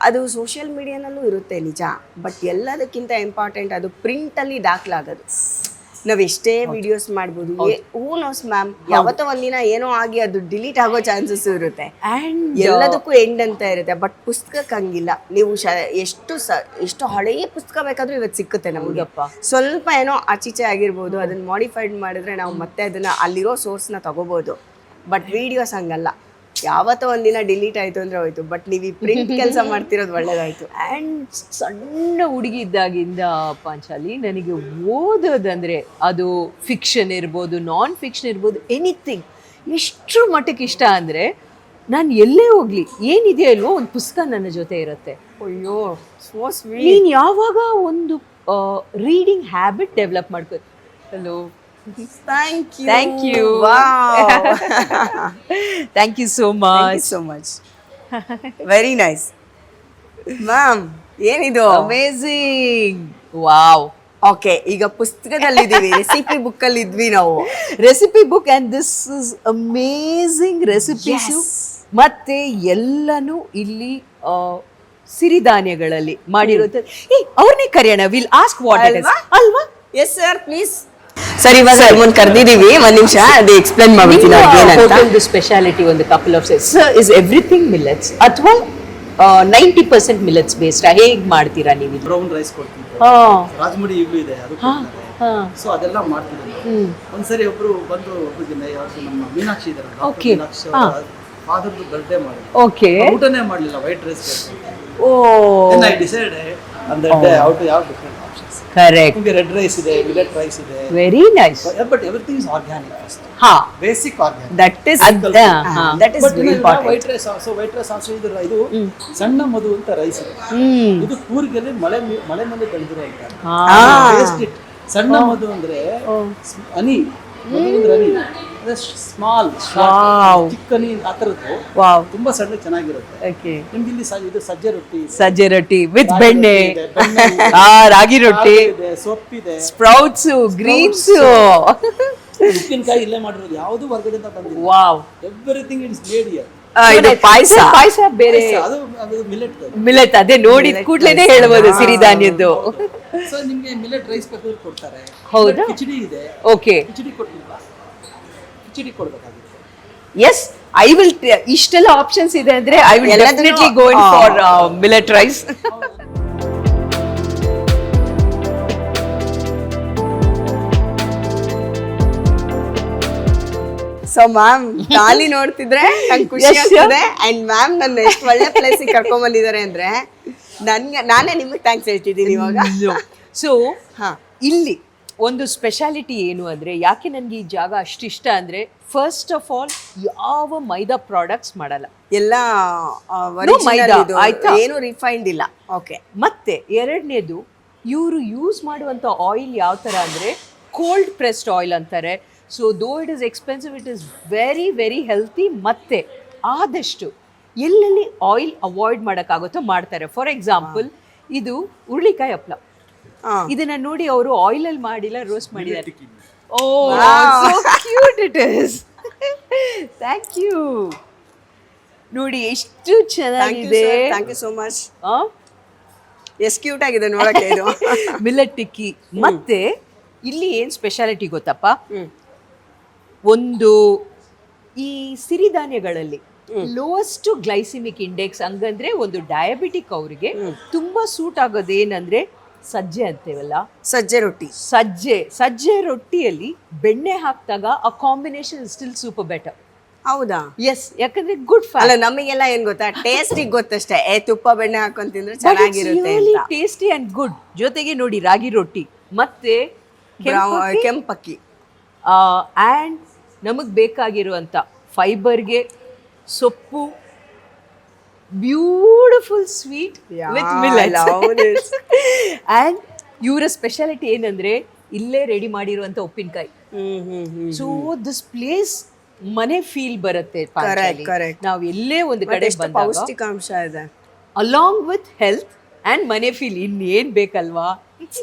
ಅದು ಸೋಷಿಯಲ್ ಮೀಡಿಯಾನಲ್ಲೂ ಇರುತ್ತೆ ನಿಜ, ಬಟ್ ಎಲ್ಲದಕ್ಕಿಂತ ಇಂಪಾರ್ಟೆಂಟ್ ಅದು ಪ್ರಿಂಟಲ್ಲಿ ದಾಖಲಾಗೋದು. ನಾವು ಎಷ್ಟೇ ವಿಡಿಯೋಸ್ ಮಾಡ್ಬೋದು, ಹೂ ನೋಸ್ ಮ್ಯಾಮ್, ಯಾವತ್ತೋ ಒಂದಿನ ಏನೋ ಆಗಿ ಅದು ಡಿಲೀಟ್ ಆಗೋ ಚಾನ್ಸಸ್ ಇರುತ್ತೆ. ಎಲ್ಲದಕ್ಕೂ ಎಂಡ್ ಅಂತ ಇರುತ್ತೆ. ಬಟ್ ಪುಸ್ತಕಕ್ಕೆ ಹಂಗಿಲ್ಲ. ನೀವು ಎಷ್ಟು ಹಳೆಯ ಪುಸ್ತಕ ಬೇಕಾದ್ರೂ ಇವತ್ತು ಸಿಕ್ಕುತ್ತೆ ನಮಗೆ. ಸ್ವಲ್ಪ ಏನೋ ಆಚೀಚೆ ಆಗಿರ್ಬೋದು, ಅದನ್ನ ಮಾಡಿಫೈಡ್ ಮಾಡಿದ್ರೆ ನಾವು ಮತ್ತೆ ಅದನ್ನ ಅಲ್ಲಿರೋ ಸೋರ್ಸ್ನ ತಗೋಬಹುದು. ಬಟ್ ವಿಡಿಯೋಸ್ ಹಂಗಲ್ಲ, ಯಾವತ್ತೋ ಒಂದಿನ ಡಿಲೀಟ್ ಆಯಿತು ಅಂದರೆ ಹೋಯ್ತು. ಬಟ್ ನೀವು ಈ ಪ್ರಿಂಟ್ ಕೆಲಸ ಮಾಡ್ತಿರೋದು ಒಳ್ಳೇದಾಯಿತು. ಆ್ಯಂಡ್ ಸಣ್ಣ ಹುಡುಗಿ ಇದ್ದಾಗಿಂದ ಪಾಂಚಾಲಿ ನನಗೆ ಓದೋದಂದರೆ ಅದು ಫಿಕ್ಷನ್ ಇರ್ಬೋದು, ನಾನ್ ಫಿಕ್ಷನ್ ಇರ್ಬೋದು, ಎನಿಥಿಂಗ್ ಎಷ್ಟು ಮಟ್ಟಕ್ಕೆ ಇಷ್ಟ ಅಂದರೆ ನಾನು ಎಲ್ಲೇ ಹೋಗಲಿ ಏನಿದೆಯೋ ಇಲ್ವೋ ಒಂದು ಪುಸ್ತಕ ನನ್ನ ಜೊತೆ ಇರುತ್ತೆ. ಅಯ್ಯೋ ಸೋ ಸ್ವೀಟ್. ನೀನು ಯಾವಾಗ ಒಂದು ರೀಡಿಂಗ್ ಹ್ಯಾಬಿಟ್ ಡೆವಲಪ್ ಮಾಡ್ಕೊ. Hello, Thank you. Thank you. Wow. Thank you so much. Thank you so much. Very nice. Ma'am, ಏನಿದು? Amazing. Wow. ಓಕೆ, ಈಗ ಪುಸ್ತಕದಲ್ಲಿ ಇದ್ದೀವಿ, ರೆಸಿಪಿ ಬುಕ್ ಅಲ್ಲಿ ಇದ್ವಿ ನಾವು. Recipe book and this is amazing recipes. ಮತ್ತೆ ಎಲ್ಲನೂ ಇಲ್ಲಿ ಸಿರಿಧಾನ್ಯಗಳಲ್ಲಿ ಮಾಡಿರುತ್ತೆ. ಅವ್ರನ್ನೇ ಕರೆಯೋಣ, will ask what it is ಅಲ್ವಾ? Yes sir, please. ಸರಿ, ಇವಾಗ ನಮ್ಮನ್ನ ಕರ್ದಿದೀವಿ, ಒಂದ್ ನಿಮಿಷ ಅದು ಎಕ್ಸ್ಪ್ಲೇನ್ ಮಾಡ್ಬಿಡ್ತೀನಿ ಅವ್ರಿಗೆ ಏನಂತ. ಹೋಟೆಲ್ದು ಸ್ಪೆಷಾಲಿಟಿ ಒಂದು couple of sets is everything millets ಅಥವಾ 90% ಮಿಲೆಟ್ಸ್ ಬೇಸ್ಡ್ ಹೇಗ್ ಮಾಡ್ತೀರಾ ನೀವು ಇದು? ಬ್ರೌನ್ ರೈಸ್ ಕೊಡ್ತೀನಿ, ರಾಜಮುಡಿ ಈಗಲೂ ಇದೆ, ಅದು ಸೊ ಅದೆಲ್ಲ ಮಾಡ್ತಿದ್ದೀನಿ. ಒಂದ್ಸರಿ ಒಬ್ರು ಬಂದು ಒಬ್ಬರಿಗೆ ಯಾವ್ದು ನಮ್ಮ ಮೀನಾಕ್ಷಿ ಇದಾರೆ, Okay. ಮೀನಾಕ್ಷಿ ಫಾದರ್ದು ಬರ್ಡೇ ಮಾಡಿ ಓಕೆ. ಊಟನೇ ಮಾಡಲಿಲ್ಲ, white rice. Oh I decide on that day how to have different options. Correct. ನಿಮಗೆ ರೆಡ್ ರೈಸ್ ಇದೆ, ಮಿಲೆಟ್ ರೈಸ್ ಇದೆ, very nice. But everything is organic first, ಹಾ basic organic. That is important. White rice also ಇದು ಸಣ್ಣ ಮಧು ಅಂತ rice ಇದೆ. ಇದು ಕೂರ್ಗಲ್ಲಿ ಮಳೆ ಮೇಲೆ ಬೆಳೆದಿರುವಂತ ಸಣ್ಣ ಮಧು ಅಂದ್ರೆ ಹನಿ, ಮಧು ಅಂದ್ರೆ ಹನಿ, ಸ್ಮಾಲ್ ಚಿಕ್ಕ ಹನಿ ಆ ಥರದ್ದು ತುಂಬಾ ಸಣ್ಣ ಚೆನ್ನಾಗಿರುತ್ತೆ. ನಿಮ್ಗೆ ಇಲ್ಲಿ ಇದು ಸಜ್ಜೆ ರೊಟ್ಟಿ ವಿತ್ ಬೆಣ್ಣೆ, ರಾಗಿ ರೊಟ್ಟಿ, ಇದೆ, ಸೊಪ್ಪಿದೆ, ಸ್ಪ್ರೌಟ್ಸ್, ಗ್ರೀನ್ಸ್, ಉಪ್ಪಿನಕಾಯಿ ಇಲ್ಲೇ ಮಾಡಿರೋದು, ಯಾವುದು ಹೊರಗಡೆಯಿಂದ ಬಂದಿಲ್ಲ. Wow. Everything is made here. ಇದು ಪಾಯಸ ಬೇರೆ, ಅದು ಮಿಲೆಟ್. ಮಿಲೆಟ್ ಅದೇ ನೋಡಿದ ಕೂಡ್ಲೇನೆ ಹೇಳ್ಬೋದು, ಸಿರಿಧಾನ್ಯದ್ದು. ಸೊ ನಿಮ್ಗೆ ಮಿಲೆಟ್ ರೈಸ್ ಬೇಕಾದ್ರೆ ಕೊಡ್ತಾರೆ. ಹೌದಾ? ಕಿಚಡಿ ಇದೆ. ಓಕೆ. ಕಿಚಡಿ ಕೊಟ್ಟಿಲ್ಲ, ಕಿಚಡಿ ಕೊಡ್ಬೇಕಾಗುತ್ತೆ. Yes, I will. ಇಷ್ಟೆಲ್ಲ ಆಪ್ಷನ್ಸ್ ಇದೆ ಅಂದ್ರೆ I will definitely go in for millet rice. So ma'am ಖಾಲಿ ನೋಡ್ತಿದ್ರೆ ನಂಗೆ ಖುಷಿ ಆಗ್ತದೆ. ಅಂಡ್ ಮ್ಯಾಮ್ ನನ್ನ ಎಷ್ಟು ಒಳ್ಳೆ ಪ್ಲೇಸಿಗೆ ಕರ್ಕೊಂಡ್ ಬಂದಿದ್ದಾರೆ ಅಂದ್ರೆ ನಾನೇ ನಿಮಗೆ ಥ್ಯಾಂಕ್ಸ್ ಹೇಳ್ತಿದ್ದೀನಿ ಇವಾಗ. ಸೊ ಇಲ್ಲಿ ಒಂದು ಸ್ಪೆಷಾಲಿಟಿ ಏನು ಅಂದ್ರೆ, ಯಾಕೆ ನನಗೆ ಈ ಜಾಗ ಅಷ್ಟು ಇಷ್ಟ ಅಂದ್ರೆ, ಫಸ್ಟ್ ಆಫ್ ಆಲ್ ಯಾವ ಮೈದಾ ಪ್ರಾಡಕ್ಟ್ಸ್ ಮಾಡಲ್ಲ, ಎಲ್ಲ ಮೈದಾ, ಆಯ್ತಾ? ಏನು ರಿಫೈನ್ಡ್ ಇಲ್ಲ. ಓಕೆ. ಮತ್ತೆ ಎರಡನೇದು, ಇವರು ಯೂಸ್ ಮಾಡುವಂಥ ಆಯಿಲ್ ಯಾವ ಥರ ಅಂದರೆ ಕೋಲ್ಡ್ ಪ್ರೆಸ್ಡ್ ಆಯಿಲ್ ಅಂತಾರೆ. So though it is expensive, it is very very healthy. ಮತ್ತೆ ಆದಷ್ಟು ಎಲ್ಲೆಲ್ಲಿ ಆಯಿಲ್ ಅವಾಯ್ಡ್ ಮಾಡೋಕ್ಕಾಗುತ್ತೋ ಮಾಡ್ತಾರೆ. ಫಾರ್ ಎಕ್ಸಾಂಪಲ್, ಇದು ಹುರುಳಿಕಾಯಿ ಹಪ್ಪಳ, ಇದನ್ನ ನೋಡಿ ಅವರು ಆಯಿಲಲ್ಲಿ ಮಾಡಿಲ್ಲ, ರೋಸ್ಟ್ ಮಾಡಿದ್ದಾರೆ. Oh so cute it is. Thank you. ನೋಡಿ ಎಷ್ಟು ಚೆನ್ನಾಗಿದೆ. Thank you so much. ಎಷ್ಟು ಕ್ಯೂಟ್ ಆಗಿದೆ ನೋಡಕ್ಕೆ ಇದು. ಮಿಲೆಟ್ ಟಿಕ್ಕಿ. ಮತ್ತೆ ಇಲ್ಲಿ ಏನು ಸ್ಪೆಷಾಲಿಟಿ ಗೊತ್ತಪ್ಪ, ಒಂದು ಈ ಸಿರಿಧಾನ್ಯಗಳಲ್ಲಿ ಲೋಯೆಸ್ಟ್ ಗ್ಲೈಸಿಮಿಕ್ ಇಂಡೆಕ್ಸ್, ಹಂಗಂದ್ರೆ ಒಂದು ಡಯಾಬಿಟಿಕ್ ಅವರಿಗೆ ತುಂಬಾ ಸೂಟ್ ಆಗೋದು ಏನಂದ್ರೆ ಸಜ್ಜೆ ಅಂತೇವಲ್ಲ, ಸಜ್ಜೆ ರೊಟ್ಟಿಯಲ್ಲಿ ಬೆಣ್ಣೆ ಹಾಕಿದಾಗ ಆ ಕಾಂಬಿನೇಷನ್ ಸ್ಟಿಲ್ ಸೂಪರ್ ಬೆಟರ್. ಹೌದಾ? ಎಸ್, ಯಾಕಂದ್ರೆ ಗುಡ್ ಫ್ಯಾಟ್. ಅಲ್ಲ, ನಮಗೆಲ್ಲ ಏನ್ ಗೊತ್ತಾ, ಟೇಸ್ಟಿಗೆ ಗೊತ್ತಷ್ಟೇ, ತುಪ್ಪ ಬೆಣ್ಣೆ ಹಾಕೊಂಡ್ ತಿಂದ್ರೆ ಚೆನ್ನಾಗಿರುತ್ತೆ. Tasty and good. ಜೊತೆಗೆ ನೋಡಿ ರಾಗಿ ರೊಟ್ಟಿ ಮತ್ತೆ ಕೆಂಪಕ್ಕಿ, ಆ್ಯಂಡ್ ನಮಗೆ ಬೇಕಾಗಿರುವಂಥ ಫೈಬರ್ಗೆ ಸೊಪ್ಪು, beautiful sweet with millets. And ಇವರ ಸ್ಪೆಷಾಲಿಟಿ ಏನಂದ್ರೆ ಇಲ್ಲೇ ರೆಡಿ ಮಾಡಿರುವಂಥ ಉಪ್ಪಿನಕಾಯಿ. ಸೊ ದಿಸ್ ಪ್ಲೇಸ್ ಮನೆ ಫೀಲ್ ಬರುತ್ತೆ. ನಾವು ಎಲ್ಲೇ ಒಂದು ಕಡೆ ಬಂದಾಗ ಪೌಷ್ಟಿಕಾಂಶ ಇದೆ, ಅಲಾಂಗ್ ವಿತ್ ಹೆಲ್ತ್ ಆ್ಯಂಡ್ ಮನೆ ಫೀಲ್, ಇನ್ನೇನು ಬೇಕಲ್ವಾ?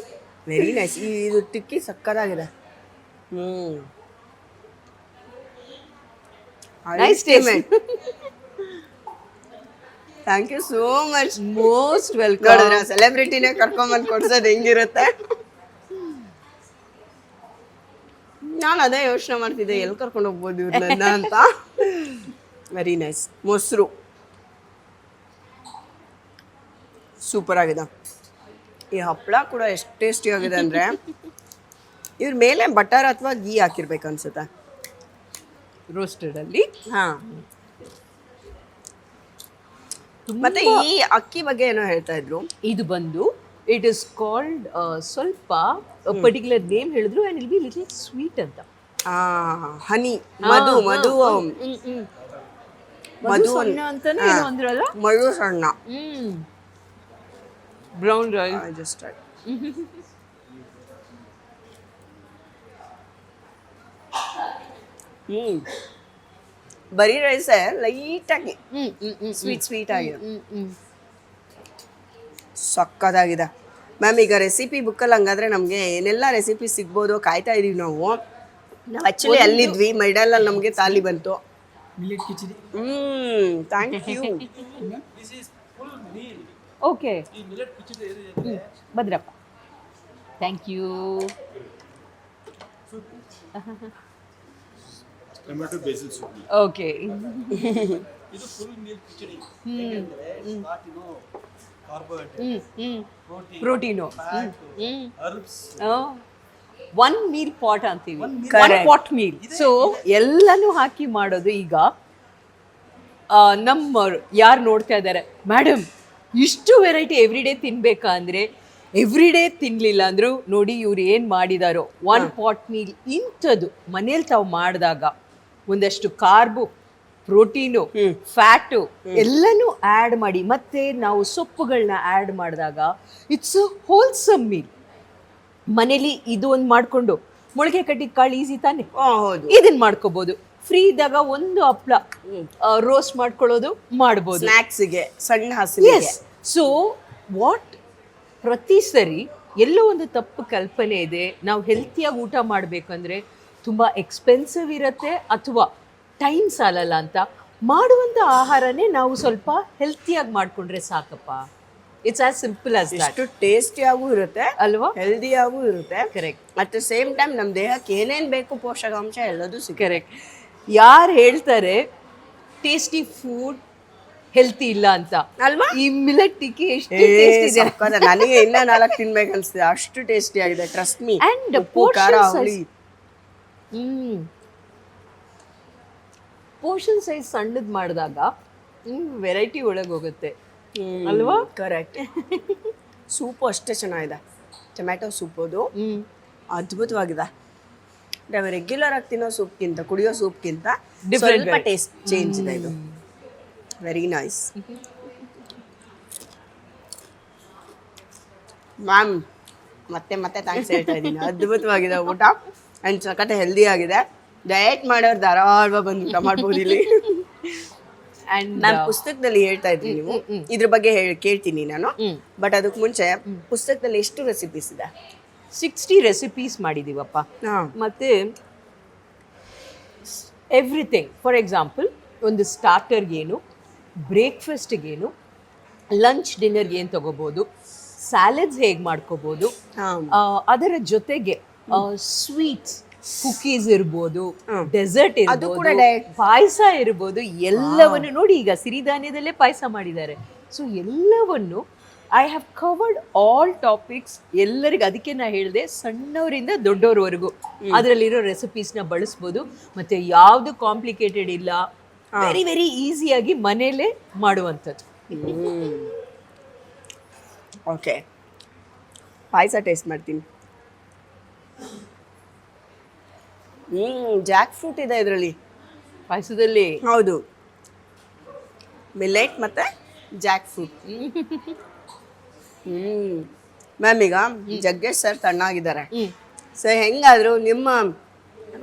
Very nice. ಇದು ಟಿಕ್ಕಿ ಸಕ್ಕತ್ತಾಗಿದೆ. Nice statement. Thank you so much. Most welcome. ಸೆಲೆಬ್ರಿಟಿನೇ ಕರ್ಕೊಂಬಂದು ಕೊಡ್ಸೋದು ಹೆಂಗಿರುತ್ತೆ? ನಾನು ಅದೇ ಯೋಚನೆ ಮಾಡ್ತಿದ್ದೆ, ಎಲ್ಲಿ ಕರ್ಕೊಂಡು ಹೋಗ್ಬೋದು ಇವ್ರನ್ನ ಅಂತ. Very nice. ಮೊಸರು ಸೂಪರ್ ಆಗಿದೆ. ಈ ಹಪ್ಪಳ ಕೂಡ ಎಷ್ಟು ಟೇಸ್ಟಿ ಆಗಿದೆ ಅಂದರೆ, ಇವ್ರ ಮೇಲೆ ಬಟರ್ ಅಥವಾ ಗೀ ಹಾಕಿರ್ಬೇಕು ಅನ್ಸುತ್ತೆ, ರೋಸ್ಟೆಡ್ ಅಲ್ಲಿ. ಹಾಂ. ಮತ್ತೆ ಈ ಅಕ್ಕಿ ಬಗ್ಗೆ ಏನೋ ಹೇಳ್ತಾ ಇದ್ರು. ಇದು ಬಂದು ಇಟ್ ಇಸ್ ಕಾಲ್ಡ್ ಸ್ವಲ್ಪ ಪರ್ಟಿಕ್ಯುಲರ್ ನೇಮ್ ಹೇಳಿದ್ರು, and it'll be little sweet ಅಂತ. ಹನಿ, ಮಧು ಸಣ್ಣ ಅಂತಾನೆ ಏನೋ ಅಂದ್ರಲ್ಲ, ಮಧು ಸಣ್ಣ. Brown rice. ಜಸ್ಟ್ ಬರೀ ರೈಸ್ ಲೈಟ್ ಆಗಿ ಸ್ವೀಟ್ ಆಗಿದೆ, ಸಕ್ಕತ್ತಾಗಿದೆ. ಮ್ಯಾಮ್, ಈಗ ರೆಸಿಪಿ ಬುಕ್ಕಲ್ಲಿ ಹಂಗಾದ್ರೆ ನಮಗೆ ಏನೆಲ್ಲ ರೆಸಿಪಿ ಸಿಗ್ಬೋದು ಕಾಯ್ತಾ ಇದೀವಿ ನಾವು. ಆಕ್ಚುಲಿ ಅಲ್ಲಿದ್ವಿ, ಮೈಡಲಲ್ಲಿ ನಮಗೆ ತಾಲಿ ಬಂತು. Thank you. Okay, Bhadrappa, thank you. Tomato basil soup. Okay. ಇದು ಫುಲ್ ಮೀಲ್ ಕಿಚಡಿ. ಯಾಕಂದ್ರೆ starting carbohydrate, protein, herbs, one meal pot ಅಂತೀವಿ, ಒನ್ ಪಾಟ್ ಮೀಲ್. ಸೊ ಎಲ್ಲನೂ ಹಾಕಿ ಮಾಡೋದು. ಈಗ ನಮ್ಮವ್ರು ಯಾರು ನೋಡ್ತಾ ಇದ್ದಾರೆ, ಮೇಡಮ್ ಇಷ್ಟು ವೆರೈಟಿ ಎವ್ರಿಡೇ ತಿನ್ಬೇಕಾ ಅಂದರೆ, ಎವ್ರಿಡೇ ತಿನ್ನಲಿಲ್ಲ ಅಂದರೂ ನೋಡಿ ಇವ್ರು ಏನು ಮಾಡಿದಾರೋ, ಒನ್ ಪಾಟ್ ಮೀಲ್ ಇಂಥದ್ದು ಮನೇಲಿ ತಾವು ಮಾಡಿದಾಗ ಒಂದಷ್ಟು ಕಾರ್ಬು, ಪ್ರೋಟೀನು, ಫ್ಯಾಟು ಎಲ್ಲನೂ ಆ್ಯಡ್ ಮಾಡಿ, ಮತ್ತೆ ನಾವು ಸೊಪ್ಪುಗಳನ್ನ ಆ್ಯಡ್ ಮಾಡಿದಾಗ ಇಟ್ಸ್ ಅ ಹೋಲ್ಸಮ್ ಮೀಲ್. ಮನೇಲಿ ಇದು ಒಂದು ಮಾಡಿಕೊಂಡು ಮೊಳಕೆ ಕಟ್ಟಿದ ಕಾಳು ಈಸಿ ತಾನೆ, ಹೌದು, ಇದನ್ನ ಮಾಡ್ಕೋಬಹುದು. ಫ್ರೀ ಇದ್ದಾಗ ಒಂದು ಹಪ್ಳ ರೋಸ್ಟ್ ಮಾಡ್ಕೊಳ್ಳೋದು ಮಾಡ್ಬೋದು, ಸ್ನ್ಯಾಕ್ಸಿಗೆ, ಸಣ್ಣ ಹಸಿಗೆ. ಸೊ ವಾಟ್, ಪ್ರತಿ ಸರಿ ಎಲ್ಲೋ ಒಂದು ತಪ್ಪು ಕಲ್ಪನೆ ಇದೆ, ನಾವು ಹೆಲ್ತಿಯಾಗಿ ಊಟ ಮಾಡಬೇಕಂದ್ರೆ ತುಂಬ ಎಕ್ಸ್ಪೆನ್ಸಿವ್ ಇರುತ್ತೆ ಅಥವಾ ಟೈಮ್ ಸಾಲಲ್ಲ ಅಂತ. ಮಾಡುವಂಥ ಆಹಾರನೇ ನಾವು ಸ್ವಲ್ಪ ಹೆಲ್ತಿಯಾಗಿ ಮಾಡಿಕೊಂಡ್ರೆ ಸಾಕಪ್ಪ. It's as simple as that. ಅಷ್ಟು ಟೇಸ್ಟಿಯಾಗೂ ಇರುತ್ತೆ ಅಲ್ವಾ, ಹೆಲ್ದಿಯಾಗೂ ಇರುತ್ತೆ. Correct. At the same time ನಮ್ಮ ದೇಹಕ್ಕೆ ಏನೇನು ಬೇಕು ಪೋಷಕಾಂಶ ಎಲ್ಲದೂ ಸಿಗುತ್ತೆ. ಕರೆಕ್ಟ್. ಯಾರು ಹೇಳ್ತಾರೆ ಟೇಸ್ಟಿ ಫುಡ್ ಹೆಲ್ತಿ ಇಲ್ಲ ಅಂತ ಅಲ್ವಾ? ಈ ಮಿಲೆಟ್ ಟಿಕ್ಕಿ ಎಷ್ಟು ಟೇಸ್ಟಿ ಇದೆ. ನನಗೆ ಇನ್ನ 4 ತಿನ್ಬೇಕು ಅನ್ಸುತ್ತೆ, ಅಷ್ಟು ಟೇಸ್ಟಿ ಆಗಿದೆ, trust me. And portion size ಸಣ್ಣದ್ ಮಾಡಿದಾಗ ವೆರೈಟಿ ಒಳಗೆ ಹೋಗುತ್ತೆ ಅಲ್ವಾ? ಕರೆಕ್ಟ್. ಸೂಪು ಅಷ್ಟೇ ಚೆನ್ನಾಗಿದೆ, ಟೊಮ್ಯಾಟೊ ಸೂಪ್ ಅದು ಅದ್ಭುತವಾಗಿದೆ. ನಾವು ರೆಗ್ಯುಲರ್ ಆಗಿ ತಿನ್ನೋ ಸೂಪ್ಗಿಂತ, ಕುಡಿಯೋ ಸೂಪ್ಗಿಂತ ಸ್ವಲ್ಪ ಟೇಸ್ಟ್ ಚೇಂಜ್ ಇದೆ ಇದು. Very nice ma'am. ಮತ್ತೆ ಮತ್ತೆ ಥ್ಯಾಂಕ್ಸ್ ಹೇಳ್ತಾ ಇದ್ದೀನಿ. ಅದ್ಭುತವಾಗಿದೆ ಊಟ ಆ್ಯಂಡ್ ಸಖತ್ ಹೆಲ್ದಿ ಆಗಿದೆ. ಡಯಟ್ ಮಾಡೋರು ಧಾರಾಳವಾಗಿ ಬಂದು ಊಟ ಮಾಡ್ಬೋದು ಇಲ್ಲಿ. ಅಂಡ್ ನಾನು ಪುಸ್ತಕದಲ್ಲಿ ಹೇಳ್ತಾ ಇದ್ದೀನಿ, ನೀವು ಇದ್ರ ಬಗ್ಗೆ ಕೇಳ್ತೀನಿ ನಾನು. ಬಟ್ ಅದಕ್ಕೆ ಮುಂಚೆ ಪುಸ್ತಕದಲ್ಲಿ ಎಷ್ಟು ರೆಸಿಪೀಸ್ ಇದೆ? 60 ರೆಸಿಪೀಸ್ ಮಾಡಿದೀವಪ್ಪ. ಮತ್ತೆ ಎವ್ರಿಥಿಂಗ್, ಫಾರ್ ಎಕ್ಸಾಂಪಲ್ ಒಂದು ಸ್ಟಾರ್ಟರ್ಗೇನು, ಬ್ರೇಕ್ಫಾಸ್ಟ್ಗೇನು, ಲಂಚ್ ಡಿನ್ನರ್ಗೆ ಏನು ತಗೋಬೋದು, ಸ್ಯಾಲಡ್ಸ್ ಹೇಗೆ ಮಾಡ್ಕೋಬೋದು, ಅದರ ಜೊತೆಗೆ ಸ್ವೀಟ್ಸ್, ಕುಕೀಸ್ ಇರ್ಬೋದು, ಡೆಸರ್ಟ್ ಇರ್ಬೋದು, ಪಾಯಸ ಇರ್ಬೋದು, ಎಲ್ಲವನ್ನು ನೋಡಿ. ಈಗ ಸಿರಿಧಾನ್ಯದಲ್ಲೇ ಪಾಯಸ ಮಾಡಿದ್ದಾರೆ. ಸೊ ಎಲ್ಲವನ್ನು I have covered all topics ಎಲ್ಲರಿಗೂ. ಅದಕ್ಕೆ ನಾ ಹೇಳಿದೆ ಸಣ್ಣವರಿಂದ ದೊಡ್ಡವ್ರವರೆಗೂ ಅದರಲ್ಲಿರೋ ರೆಸಿಪೀಸ್ನ ಬಳಸ್ಬೋದು. ಮತ್ತೆ ಯಾವುದು ಕಾಂಪ್ಲಿಕೇಟೆಡ್ ಇಲ್ಲ, ವೆರಿ ವೆರಿ ಈಸಿಯಾಗಿ ಮನೇಲೇ ಮಾಡುವಂಥದ್ದು. ಓಕೆ, ಪಾಯಸ ಟೇಸ್ಟ್ ಮಾಡ್ತೀನಿ. ಜಾಕ್ ಫ್ರೂಟ್ ಇದೆ ಇದರಲ್ಲಿ ಪಾಯಸದಲ್ಲಿ. ಹೌದು, ಮಿಲೆಟ್ ಮತ್ತೆ ಜಾಕ್ ಫ್ರೂಟ್. ಮ್ಯಾಮ್, ಈಗ ಜಗ್ಗೇಶ್ ಸರ್ ತಣ್ಣಾಗಿದ್ದಾರೆ. ಸೊ ಹೆಂಗಾದ್ರು ನಿಮ್ಮ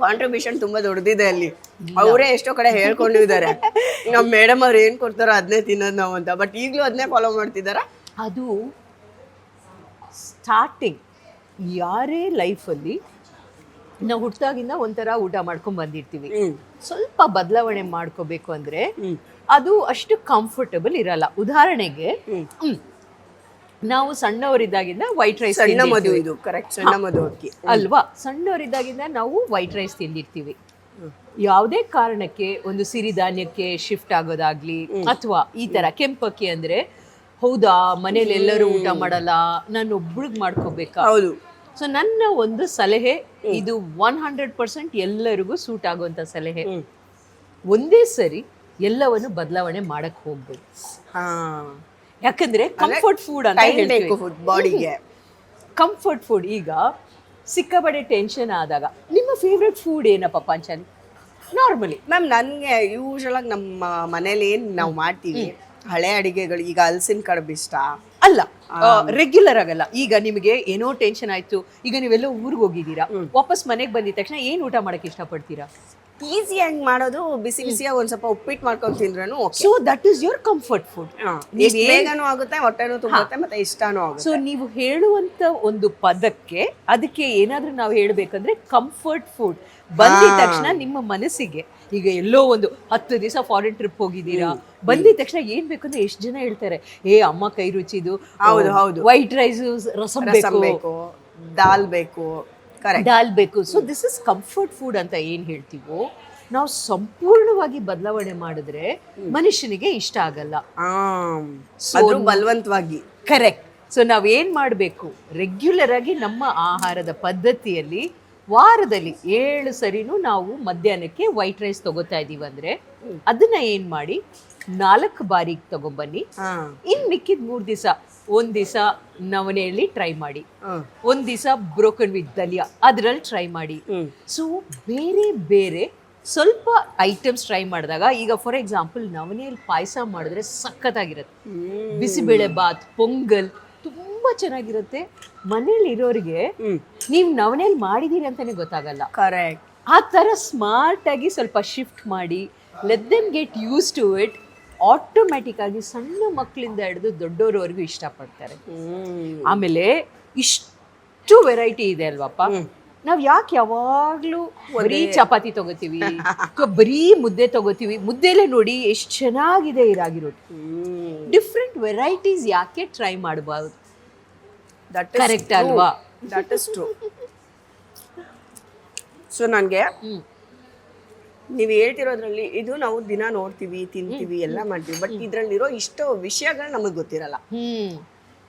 ಕಾಂಟ್ರಿಬ್ಯೂಷನ್ ತುಂಬಾ ದೊಡ್ಡದಿದೆ ಅಲ್ಲಿ. ಅವರೇ ಎಷ್ಟೋ ಕಡೆ ಹೇಳ್ಕೊಂಡಿದ್ದಾರೆ, ನಮ್ಮ ಮೇಡಮ್ ಅವ್ರು ಏನ್ ಕೊಡ್ತಾರೋ ಅದನ್ನೇ ತಿನ್ನೋದು ನಾವು ಅಂತ. ಬಟ್ ಈಗಲೂ ಅದನ್ನೇ ಫಾಲೋ ಮಾಡ್ತಿದ್ದಾರ. ಅದು ಸ್ಟಾರ್ಟಿಂಗ್. ಯಾರೇ ಲೈಫಲ್ಲಿ ನಾವು ಹುಟ್ಟಾಗಿಂದ ಒಂಥರ ಊಟ ಮಾಡ್ಕೊಂಡ್ ಬಂದಿರ್ತೀವಿ. ಸ್ವಲ್ಪ ಬದಲಾವಣೆ ಮಾಡ್ಕೋಬೇಕು ಅಂದ್ರೆ ಅದು ಅಷ್ಟು ಕಂಫರ್ಟಬಲ್ ಇರಲ್ಲ. ಉದಾಹರಣೆಗೆ ನಾವು ಸಣ್ಣವರಿದ್ದಾಗಿಂದ ವೈಟ್ ರೈಸ್, ಸಣ್ಣ ಮಧು ಇದು ಕರೆಕ್ಟ್, ಸಣ್ಣ ಮಧು ಅಕ್ಕಿ ಅಲ್ವಾ? ಸಣ್ಣವರಿದ್ದಾಗಿಂದ ನಾವು ವೈಟ್ ರೈಸ್ ತಿಂದಿರ್ತೀವಿ. ಯಾವುದೇ ಕಾರಣಕ್ಕೆ ಒಂದು ಸಿರಿಧಾನ್ಯಕ್ಕೆ ಶಿಫ್ಟ್ ಆಗೋದಾಗ್ಲಿ ಅಥವಾ ಈ ತರ ಕೆಂಪಕ್ಕಿ ಅಂದ್ರೆ, ಹೌದಾ ಮನೇಲಿ ಎಲ್ಲರೂ ಊಟ ಮಾಡಲ್ಲ, ನಾನು ಒಬ್ಳಿಗೆ ಮಾಡ್ಕೋಬೇಕಾ? ಹೌದು. ಸೊ ನನ್ನ ಒಂದು ಸಲಹೆ ಇದು 100% ಎಲ್ಲರಿಗೂ ಸೂಟ್ ಆಗುವಂತ ಸಲಹೆ. ಒಂದೇ ಸರಿ ಎಲ್ಲವನ್ನು ಬದಲಾವಣೆ ಮಾಡಕ್ ಹೋಗ್ಬೇಕು. ಯಾಕಂದ್ರೆ ಕಂಫರ್ಟ್ ಫುಡ್ ಅಂತ ಹೇಳ್ತೀವಿ ಬಾಡಿಗೆ. Comfort food. ಈಗ ಸಿಕ್ಕಾಪಟ್ಟೆ ಟೆನ್ಷನ್ ಆದಾಗ ನಿಮ್ಮ ಫೇವ್ರೆಟ್ ಫುಡ್ ಏನಪ್ಪ ಪಾಂಚಾಲಿ? ನಾರ್ಮಲಿ ಮ್ಯಾಮ್ ನನಗೆ ಯೂಶಲ್ ಆಗಿ ನಮ್ಮ ಮನೇಲಿ ಏನು ನಾವು ಮಾಡ್ತೀವಿ ಹಳೆ ಅಡಿಗೆಗಳು. ಈಗ ಹಲಸಿನ ಕಡುಬು ಇಷ್ಟ ಅಲ್ಲ, ರೆಗ್ಯುಲರ್ ಆಗಲ್ಲ. ಈಗ ನಿಮಗೆ ಏನೋ ಟೆನ್ಷನ್ ಆಯ್ತು, ಈಗ ನೀವೆಲ್ಲೋ ಊರಿಗೆ ಹೋಗಿದ್ದೀರಾ, ವಾಪಸ್ ಮನೆಗೆ ಬಂದಿದ ತಕ್ಷಣ ಏನ್ ಊಟ ಮಾಡಕ್ಕೆ ಇಷ್ಟಪಡ್ತೀರಾ? ಈಸಿಯಾಗಿ ಮಾಡೋದು, ಬಿಸಿ ಬಿಸಿಯಾಗಿ ಒಂದ್ ಸ್ವಲ್ಪ ಉಪ್ಪಿಟ್ಟು ಮಾಡ್ಕೊಂಡು ತಿಂದ್ರೂ okay. So that is your comfort food. ಬೇಗನೂ ಆಗುತ್ತೆ, ಹೊಟ್ಟೆನೂ ತುಂಬುತ್ತೆ, ಮತ್ತೆ ಇಷ್ಟನೂ ಆಗುತ್ತೆ. ಸೊ ನೀವು ಹೇಳುವಂತ ಒಂದು ಪದಕ್ಕೆ ಅದಕ್ಕೆ ಏನಾದ್ರೂ ನಾವು ಹೇಳ್ಬೇಕಂದ್ರೆ ಕಂಫರ್ಟ್ ಫುಡ್ ಬಂದಿದ ತಕ್ಷಣ ನಿಮ್ಮ ಮನಸ್ಸಿಗೆ, ಈಗ ಎಲ್ಲೋ ಒಂದು 10 ದಿವಸ ಫಾರಿನ್ ಟ್ರಿಪ್ ಹೋಗಿದ್ದೀರಾ, ಬಂದಿದ ತಕ್ಷಣ ಏನ್ ಬೇಕಂದ್ರೆ ಎಷ್ಟು ಜನ ಹೇಳ್ತಾರೆ, ಏ ಅಮ್ಮ ಕೈ ರುಚಿದು, ಹೌದು ಹೌದು, ವೈಟ್ ರೈಸ್, ರಸಂ ಬೇಕು, ದಾಲ್ ಬೇಕು, ದಾಲ್ ಬೇಕು. So this is comfort food ಅಂತ ಏನ್ ಹೇಳ್ತೀವೋ ನಾವು ಸಂಪೂರ್ಣವಾಗಿ ಬದಲಾವಣೆ ಮಾಡಿದ್ರೆ ಮನುಷ್ಯನಿಗೆ ಇಷ್ಟ ಆಗಲ್ಲ. ಅದು ಬಲವಂತವಾಗಿ. ಕರೆಕ್ಟ್. ಸೊ ನಾವೇನ್ ಮಾಡಬೇಕು, ರೆಗ್ಯುಲರ್ ಆಗಿ ನಮ್ಮ ಆಹಾರದ ಪದ್ಧತಿಯಲ್ಲಿ ವಾರದಲ್ಲಿ 7 ಸರಿನೂ ನಾವು ಮಧ್ಯಾಹ್ನಕ್ಕೆ ವೈಟ್ ರೈಸ್ ತಗೋತಾ ಇದೀವಿ ಅಂದ್ರೆ ಅದನ್ನ ಏನ್ ಮಾಡಿ 4 ಬಾರಿಗೆ ತಗೊಂಬನ್ನಿ. ಇನ್ ಮಿಕ್ಕಿದ 3 ದಿವಸ, ಒಂದ್ ದಿವಸ ನವಣೆಯಲ್ಲಿ ಟ್ರೈ ಮಾಡಿ, ಒಂದ್ ದಿವಸ ಬ್ರೋಕನ್ ವಿತ್ ದಲಿಯಾ ಅದ್ರಲ್ಲಿ ಟ್ರೈ ಮಾಡಿ. ಸೊ ಬೇರೆ ಬೇರೆ ಸ್ವಲ್ಪ ಐಟಮ್ಸ್ ಟ್ರೈ ಮಾಡಿದಾಗ, ಈಗ ಫಾರ್ ಎಕ್ಸಾಂಪಲ್ ನವಣೆಯಲ್ಲಿ ಪಾಯಸ ಮಾಡಿದ್ರೆ ಸಖತ್ತಾಗಿರುತ್ತೆ, ಬಿಸಿಬೇಳೆ ಬಾತ್, ಪೊಂಗಲ್ ತುಂಬಾ ಚೆನ್ನಾಗಿರುತ್ತೆ. ಮನೇಲಿ ಇರೋರಿಗೆ ನೀವು ನವಣೆಯಲ್ಲಿ ಮಾಡಿದೀರಿ ಅಂತಾನೆ ಗೊತ್ತಾಗಲ್ಲ. ಕರೆಕ್ಟ್. ಆ ತರ ಸ್ಮಾರ್ಟ್ ಆಗಿ ಸ್ವಲ್ಪ ಶಿಫ್ಟ್ ಮಾಡಿ, let them get use to it. Automatic ಆಗಿ ಸಣ್ಣ ಮಕ್ಕಳಿಂದ ಹಿಡಿದು ದೊಡ್ಡೋರವರೆಗೂ ಇಷ್ಟಪಡ್ತಾರೆ. ಆಮೇಲೆ ಇಷ್ಟು ವೆರೈಟಿ ಇದೆ ಅಲ್ವಪ್ಪ, ನಾವ್ ಯಾಕೆ ಯಾವಾಗ್ಲೂ ಬರೀ ಚಪಾತಿ ತಗೋತೀವಿ ಅಥವಾ ಬರೀ ಮುದ್ದೆ ತಗೋತೀವಿ? ಮುದ್ದೆಲೆ ನೋಡಿ ಎಷ್ಟು ಚೆನ್ನಾಗಿದೆ ಈ ರಾಗಿ ರೊಟ್ಟಿ. ಡಿಫ್ರೆಂಟ್ ವೆರೈಟೀಸ್ ಯಾಕೆ ಟ್ರೈ ಮಾಡಬಾರ್ದು? ಕರೆಕ್ಟ್ ಅಲ್ವಾ? That is true. ಸೊ ನನಗೆ ನೀವು ಹೇಳ್ತಿರೋದ್ರಲ್ಲಿ ಇದು ನಾವು ದಿನ ನೋಡ್ತೀವಿ, ತಿಂತೀವಿ, ಎಲ್ಲ ಮಾಡ್ತೀವಿ, ಬಟ್ ಇದ್ರಲ್ಲಿರೋ ಇಷ್ಟು ವಿಷಯಗಳು ನಮಗೆ ಗೊತ್ತಿರಲ್ಲ.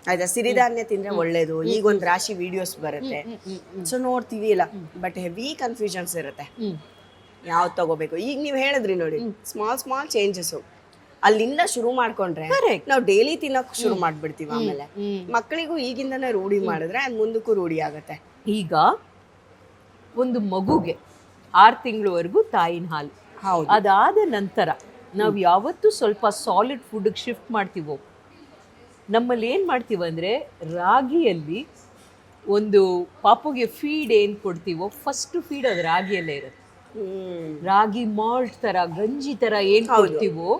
ಆಯ್ತಾ? ಸಿರಿಧಾನ್ಯ ತಿಂದ್ರೆ ಒಳ್ಳೇದು, ಈಗ ಒಂದು ರಾಶಿ ವಿಡಿಯೋಸ್ ಬರುತ್ತೆ, ಸೊ ನೋಡ್ತೀವಿ ಇಲ್ಲ, ಬಟ್ ಹೆವಿ ಕನ್ಫ್ಯೂಷನ್ಸ್ ಇರುತ್ತೆ ಯಾವ್ದು ತಗೋಬೇಕು. ಈಗ ನೀವು ಹೇಳಿದ್ರಿ ನೋಡಿ, ಸ್ಮಾಲ್ ಚೇಂಜಸ್ ಅಲ್ಲಿಂದ ಶುರು ಮಾಡ್ಕೊಂಡ್ರೆ ನಾವು ಡೈಲಿ ತಿನ್ನಕ್ ಶುರು ಮಾಡ್ಬಿಡ್ತೀವಿ. ಆಮೇಲೆ ಮಕ್ಕಳಿಗೂ ಈಗಿಂದನೇ ರೂಢಿ ಮಾಡಿದ್ರೆ ಅದು ಮುಂದಕ್ಕೂ ರೂಢಿ ಆಗತ್ತೆ. ಈಗ ಒಂದು ಮಗುಗೆ 6 ತಿಂಗಳವರೆಗೂ ತಾಯಿನ ಹಾಲು, ಅದಾದ ನಂತರ ನಾವು ಯಾವತ್ತು ಸ್ವಲ್ಪ ಸಾಲಿಡ್ ಫುಡ್ಗೆ ಶಿಫ್ಟ್ ಮಾಡ್ತೀವೋ, ನಮ್ಮಲ್ಲಿ ಏನು ಮಾಡ್ತೀವಂದರೆ ರಾಗಿಯಲ್ಲಿ ಒಂದು ಪಾಪುಗೆ ಫೀಡ್ ಏನು ಕೊಡ್ತೀವೋ ಫಸ್ಟ್ ಫೀಡ್ ಅದು ರಾಗಿಯಲ್ಲೇ ಇರುತ್ತೆ. ರಾಗಿ ಮಾಲ್ಟ್ ಥರ, ಗಂಜಿ ಥರ ಏನು ಕೊಡ್ತೀವೋ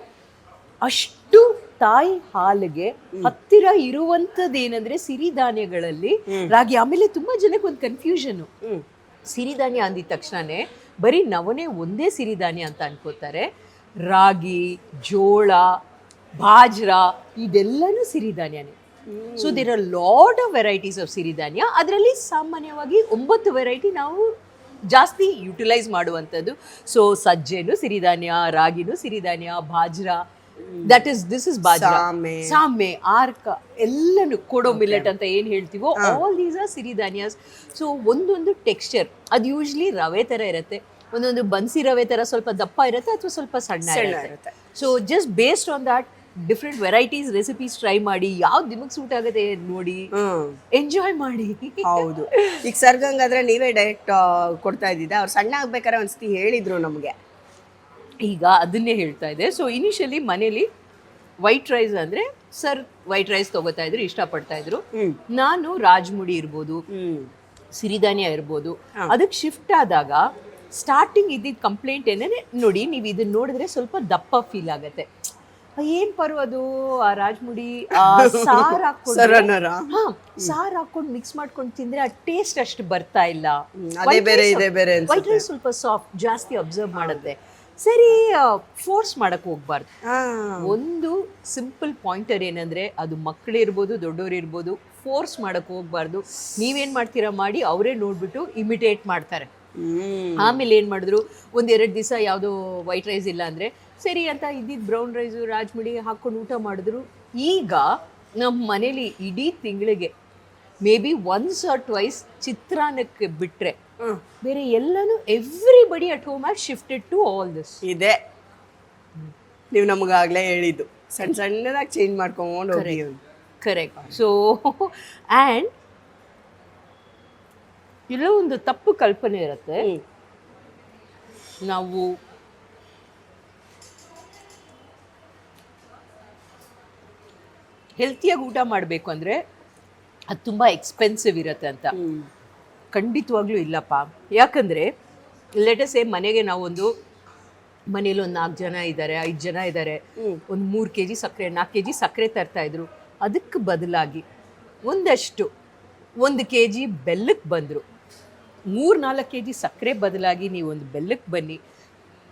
ಅಷ್ಟು ತಾಯಿ ಹಾಲಿಗೆ ಹತ್ತಿರ ಇರುವಂಥದ್ದು ಏನಂದ್ರೆ ಸಿರಿಧಾನ್ಯಗಳಲ್ಲಿ ರಾಗಿ. ಆಮೇಲೆ ತುಂಬಾ ಜನಕ್ಕೆ ಒಂದು ಕನ್ಫ್ಯೂಷನ್, ಸಿರಿಧಾನ್ಯ ಅಂದಿದ ತಕ್ಷಣನೇ ಬರೀ ನವಣೆ ಒಂದೇ ಸಿರಿಧಾನ್ಯ ಅಂತ ಅನ್ಕೋತಾರೆ. ರಾಗಿ, ಜೋಳ, ಬಾಜ್ರಾ ಇದೆಲ್ಲನೂ ಸಿರಿಧಾನ್ಯನೇ. So there are lot of varieties of ಸಿರಿಧಾನ್ಯ. ಅದರಲ್ಲಿ ಸಾಮಾನ್ಯವಾಗಿ 9 ವೆರೈಟಿ ನಾವು ಜಾಸ್ತಿ ಯುಟಿಲೈಸ್ ಮಾಡುವಂಥದ್ದು. ಸೊ ಸಜ್ಜೆನು ಸಿರಿಧಾನ್ಯ, ರಾಗಿನೂ ಸಿರಿಧಾನ್ಯ, ಬಾಜ್ರಾ, ದಿಸ್ ಇಸ್ ಬಾಜ್ರಾ, ಸಾಮೆ, ಆರ್ಕ ಎಲ್ಲನೂ ಕೊಡೋ ಮಿಲೆಟ್ ಅಂತ ಏನು ಹೇಳ್ತೀವೋ ಆಲ್ ದೀಸ್ ಆರ್ ಸಿರಿಧಾನ್ಯಾಸ್. ಸೊ ಒಂದೊಂದು ಟೆಕ್ಸ್ಚರ್ ಅದು ಯೂಶ್ವಲಿ ರವೆ ಥರ ಇರುತ್ತೆ, ಒಂದೊಂದು ಬನ್ಸಿ ರವೆ ಥರ ಸ್ವಲ್ಪ ದಪ್ಪ ಇರುತ್ತೆ ಅಥವಾ ಸ್ವಲ್ಪ ಸಣ್ಣ ಇರುತ್ತೆ. So just based on that different varieties recipes try ಮಾಡಿ, ಯಾವ್ದು ನಿಮಗೆ ಸೂಟ್ ಆಗುತ್ತೆ ನೋಡಿ, ಎಂಜಾಯ್ ಮಾಡಿ. ಹೌದು. ಈಗ ಸರ್ಗಂಗಾದ್ರೆ ನೀವೇ ಡೈರೆಕ್ಟ್ ಕೊಡ್ತಾ ಇದ್ದಿದ್ದ? ಅವ್ರು ಸಣ್ಣ ಆಗ್ಬೇಕಾದ್ರೆ ಒಂದ್ಸತಿ ಹೇಳಿದ್ರು ನಮಗೆ. ಈಗ ಅದನ್ನೇ ಹೇಳ್ತಾ ಇದೆ. ಸೊ ಇನಿಷಿಯಲಿ ಮನೇಲಿ ವೈಟ್ ರೈಸ್ ಅಂದ್ರೆ ಸರ್ ವೈಟ್ ರೈಸ್ ತಗೋತಾ ಇದ್ರು, ಇಷ್ಟಪಡ್ತಾ ಇದ್ರು. ನಾನು ರಾಜ್ಮುಡಿ ಇರ್ಬೋದು, ಸಿರಿಧಾನ್ಯ ಇರ್ಬೋದು, ಅದಕ್ಕೆ ಶಿಫ್ಟ್ ಆದಾಗ ಸ್ಟಾರ್ಟಿಂಗ್ ಇದ್ದಿದ್ದ ಕಂಪ್ಲೇಂಟ್ ಏನೇನೆ ನೋಡಿ, ನೀವು ಇದನ್ನ ನೋಡಿದ್ರೆ ಸ್ವಲ್ಪ ದಪ್ಪ ಫೀಲ್ ಆಗತ್ತೆ. ಏನ್ ಪರ್ವದು ಆ ರಾಜ್ಮುಡಿ ಸಾರ್ ಹಾಕೊಂಡು ಮಿಕ್ಸ್ ಮಾಡ್ಕೊಂಡು ತಿಂದ್ರೆ ಆ ಟೇಸ್ಟ್ ಅಷ್ಟು ಬರ್ತಾ ಇಲ್ಲ. ವೈಟ್ ರೈಸ್ ಸ್ವಲ್ಪ ಸಾಫ್ಟ್, ಜಾಸ್ತಿ ಅಬ್ಸರ್ವ್ ಮಾಡುತ್ತೆ. ಸರಿ, ಫೋರ್ಸ್ ಮಾಡಕ್ ಹೋಗ್ಬಾರ್ದು. ಒಂದು ಸಿಂಪಲ್ ಪಾಯಿಂಟರ್ ಏನಂದ್ರೆ, ಅದು ಮಕ್ಕಳಿರ್ಬೋದು ದೊಡ್ಡೋರಿರ್ಬೋದು, ಫೋರ್ಸ್ ಮಾಡಕ್ ಹೋಗ್ಬಾರ್ದು. ನೀವೇನ್ ಮಾಡ್ತೀರಾ ಮಾಡಿ, ಅವರೇ ನೋಡ್ಬಿಟ್ಟು ಇಮಿಟೇಟ್ ಮಾಡ್ತಾರೆ. ಆಮೇಲೆ ಏನ್ ಮಾಡಿದ್ರು, 1-2 ದಿವಸ ಯಾವ್ದೋ ವೈಟ್ ರೈಸ್ ಇಲ್ಲ ಅಂದ್ರೆ ಸರಿ ಅಂತ ಇದ್ದಿದ್ದು ಬ್ರೌನ್ ರೈಸು ರಾಜ್ಮುಡಿ ಹಾಕೊಂಡು ಊಟ ಮಾಡಿದ್ರು. ಈಗ ನಮ್ಮ ಮನೇಲಿ ಇಡೀ ತಿಂಗಳಿಗೆ may be once or twice ಚಿತ್ರಾನ್ನಕ್ಕೆ ಬಿಟ್ರೆ ಬೇರೆ ಎಲ್ಲಾನು everybody at home has shifted to all this. ಇದೆ ನೀವು ನಮಗಾಗಲೇ ಹೇಳಿದ್ದು, ಸಣ್ಣ ಸಣ್ಣದಾಗಿ ಚೇಂಜ್ ಮಾಡ್ಕೊಂಡು ಹೋಗಿ. ಕರೆಕ್ಟ್. ಸೊ ಆ್ಯಂಡ್ ಇಲ್ಲೋ ಒಂದು ತಪ್ಪು ಕಲ್ಪನೆ ಇರುತ್ತೆ, ನಾವು ಹೆಲ್ತಿಯಾಗಿ ಊಟ ಮಾಡಬೇಕು ಅಂದರೆ ಅದು ತುಂಬ ಎಕ್ಸ್ಪೆನ್ಸಿವ್ ಇರುತ್ತೆ ಅಂತ. ಖಂಡಿತವಾಗ್ಲೂ ಇಲ್ಲಪ್ಪ. ಯಾಕಂದರೆ ಲೆಟಸ್ ಮನೆಗೆ ನಾವೊಂದು ಮನೇಲಿ ಒಂದು 4 ಜನ ಇದ್ದಾರೆ, 5 ಜನ ಇದ್ದಾರೆ, ಒಂದು 3 kg ಸಕ್ಕರೆ 4 kg ಸಕ್ಕರೆ ತರ್ತಾಯಿದ್ರು. ಅದಕ್ಕೆ ಬದಲಾಗಿ ಒಂದಷ್ಟು 1 kg ಬೆಲ್ಲಕ್ಕೆ ಬಂದರು. 3-4 kg ಸಕ್ಕರೆ ಬದಲಾಗಿ ನೀವು ಒಂದು ಬೆಲ್ಲಕ್ಕೆ ಬನ್ನಿ,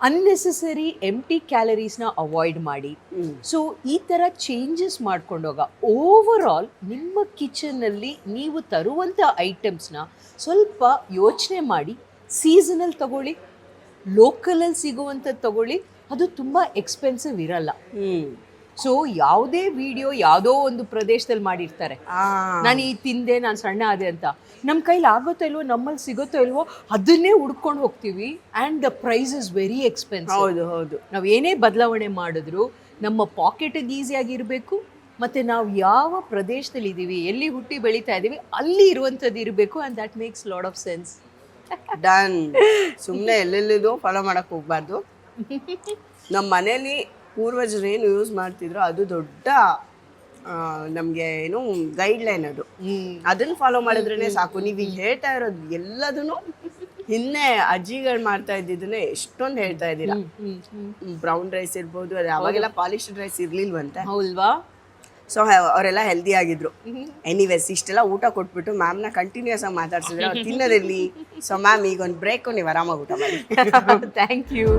ಅನ್ನೆಸೆಸರಿ ಎಂಟಿ ಕ್ಯಾಲರೀಸ್ನ ಅವಾಯ್ಡ್ ಮಾಡಿ. ಸೊ ಈ ಥರ ಚೇಂಜಸ್ ಮಾಡ್ಕೊಂಡೋಗ ಓವರ್ ಆಲ್ ನಿಮ್ಮ ಕಿಚನಲ್ಲಿ ನೀವು ತರುವಂಥ ಐಟಮ್ಸ್ನ ಸ್ವಲ್ಪ ಯೋಚನೆ ಮಾಡಿ ಸೀಸನಲ್ ತಗೊಳ್ಳಿ, ಲೋಕಲಲ್ಲಿ ಸಿಗುವಂಥದ್ದು ತಗೊಳ್ಳಿ, ಅದು ತುಂಬ ಎಕ್ಸ್ಪೆನ್ಸಿವ್ ಇರಲ್ಲ. ಸೊ ಯಾವುದೇ ವಿಡಿಯೋ ಯಾವುದೋ ಒಂದು ಪ್ರದೇಶದಲ್ಲಿ ಮಾಡಿರ್ತಾರೆ, ನಾನು ಈ ತಿಂದೆ ನಾನು ಸಣ್ಣ ಆದೆ ಅಂತ. ನಮ್ಮ ಕೈಲಿ ಆಗುತ್ತೋ ಇಲ್ವೋ, ನಮ್ಮಲ್ಲಿ ಸಿಗುತ್ತೋ ಇಲ್ವೋ ಅದನ್ನೇ ಹುಡ್ಕೊಂಡು ಹೋಗ್ತೀವಿ. And the price is very expensive. ಹೌದು ಹೌದು. ನಾವು ಏನೇ ಬದಲಾವಣೆ ಮಾಡಿದ್ರು ನಮ್ಮ ಪಾಕೆಟಿಗೆ ಈಸಿಯಾಗಿರಬೇಕು, ಮತ್ತು ನಾವು ಯಾವ ಪ್ರದೇಶದಲ್ಲಿ ಇದ್ದೀವಿ, ಎಲ್ಲಿ ಹುಟ್ಟಿ ಬೆಳೀತಾ ಇದ್ದೀವಿ ಅಲ್ಲಿ ಇರುವಂಥದ್ದು ಇರಬೇಕು. And that makes lot of sense. Done. ಸುಮ್ಮನೆ ಎಲ್ಲೆಲ್ಲಿದು ಫಾಲೋ ಮಾಡಕ್ಕೆ ಹೋಗ್ಬಾರ್ದು. ನಮ್ಮ ಮನೇಲಿ ಪೂರ್ವಜರು ಏನು ಯೂಸ್ ಮಾಡ್ತಿದ್ರು ಅದು ದೊಡ್ಡ ನಮಗೆ ಏನು ಗೈಡ್ಲೈನ್. ಅದು ಅದನ್ನು ಫಾಲೋ ಮಾಡಿದ್ರೇ ಸಾಕು. ನೀವು ಈಗ ಹೇಳ್ತಾ ಇರೋದು ಎಲ್ಲದನ್ನು ಹಿಂದೆ ಅಜ್ಜಿಗಳು ಮಾಡ್ತಾ ಇದ್ದಿದ್ದನ್ನೇ ಎಷ್ಟೊಂದು ಹೇಳ್ತಾ ಇದ್ದೀರಾ. ಬ್ರೌನ್ ರೈಸ್ ಇರ್ಬೋದು, ಅದು ಅವಾಗೆಲ್ಲ ಪಾಲಿಶ್ಡ್ ರೈಸ್ ಇರ್ಲಿಲ್ವಂತೆ. ಹೌಲ್ವಾ? ಸೊ ಅವರೆಲ್ಲ ಹೆಲ್ದಿ ಆಗಿದ್ರು. ಎನಿವೇಸ್ ಇಷ್ಟೆಲ್ಲ ಊಟ ಕೊಟ್ಬಿಟ್ಟು ಮ್ಯಾಮ್ನ ಕಂಟಿನ್ಯೂಸ್ ಆಗಿ ಮಾತಾಡ್ಸಿದ್ರೆ ಅವ್ರು ತಿನ್ನೋದಿರ್ಲಿ. ಸೊ ಮ್ಯಾಮ್ ಈಗ ಒಂದು ಬ್ರೇಕು, ನೀವು ಆರಾಮಾಗಿ ಊಟ ಮಾಡಿ. Thank you.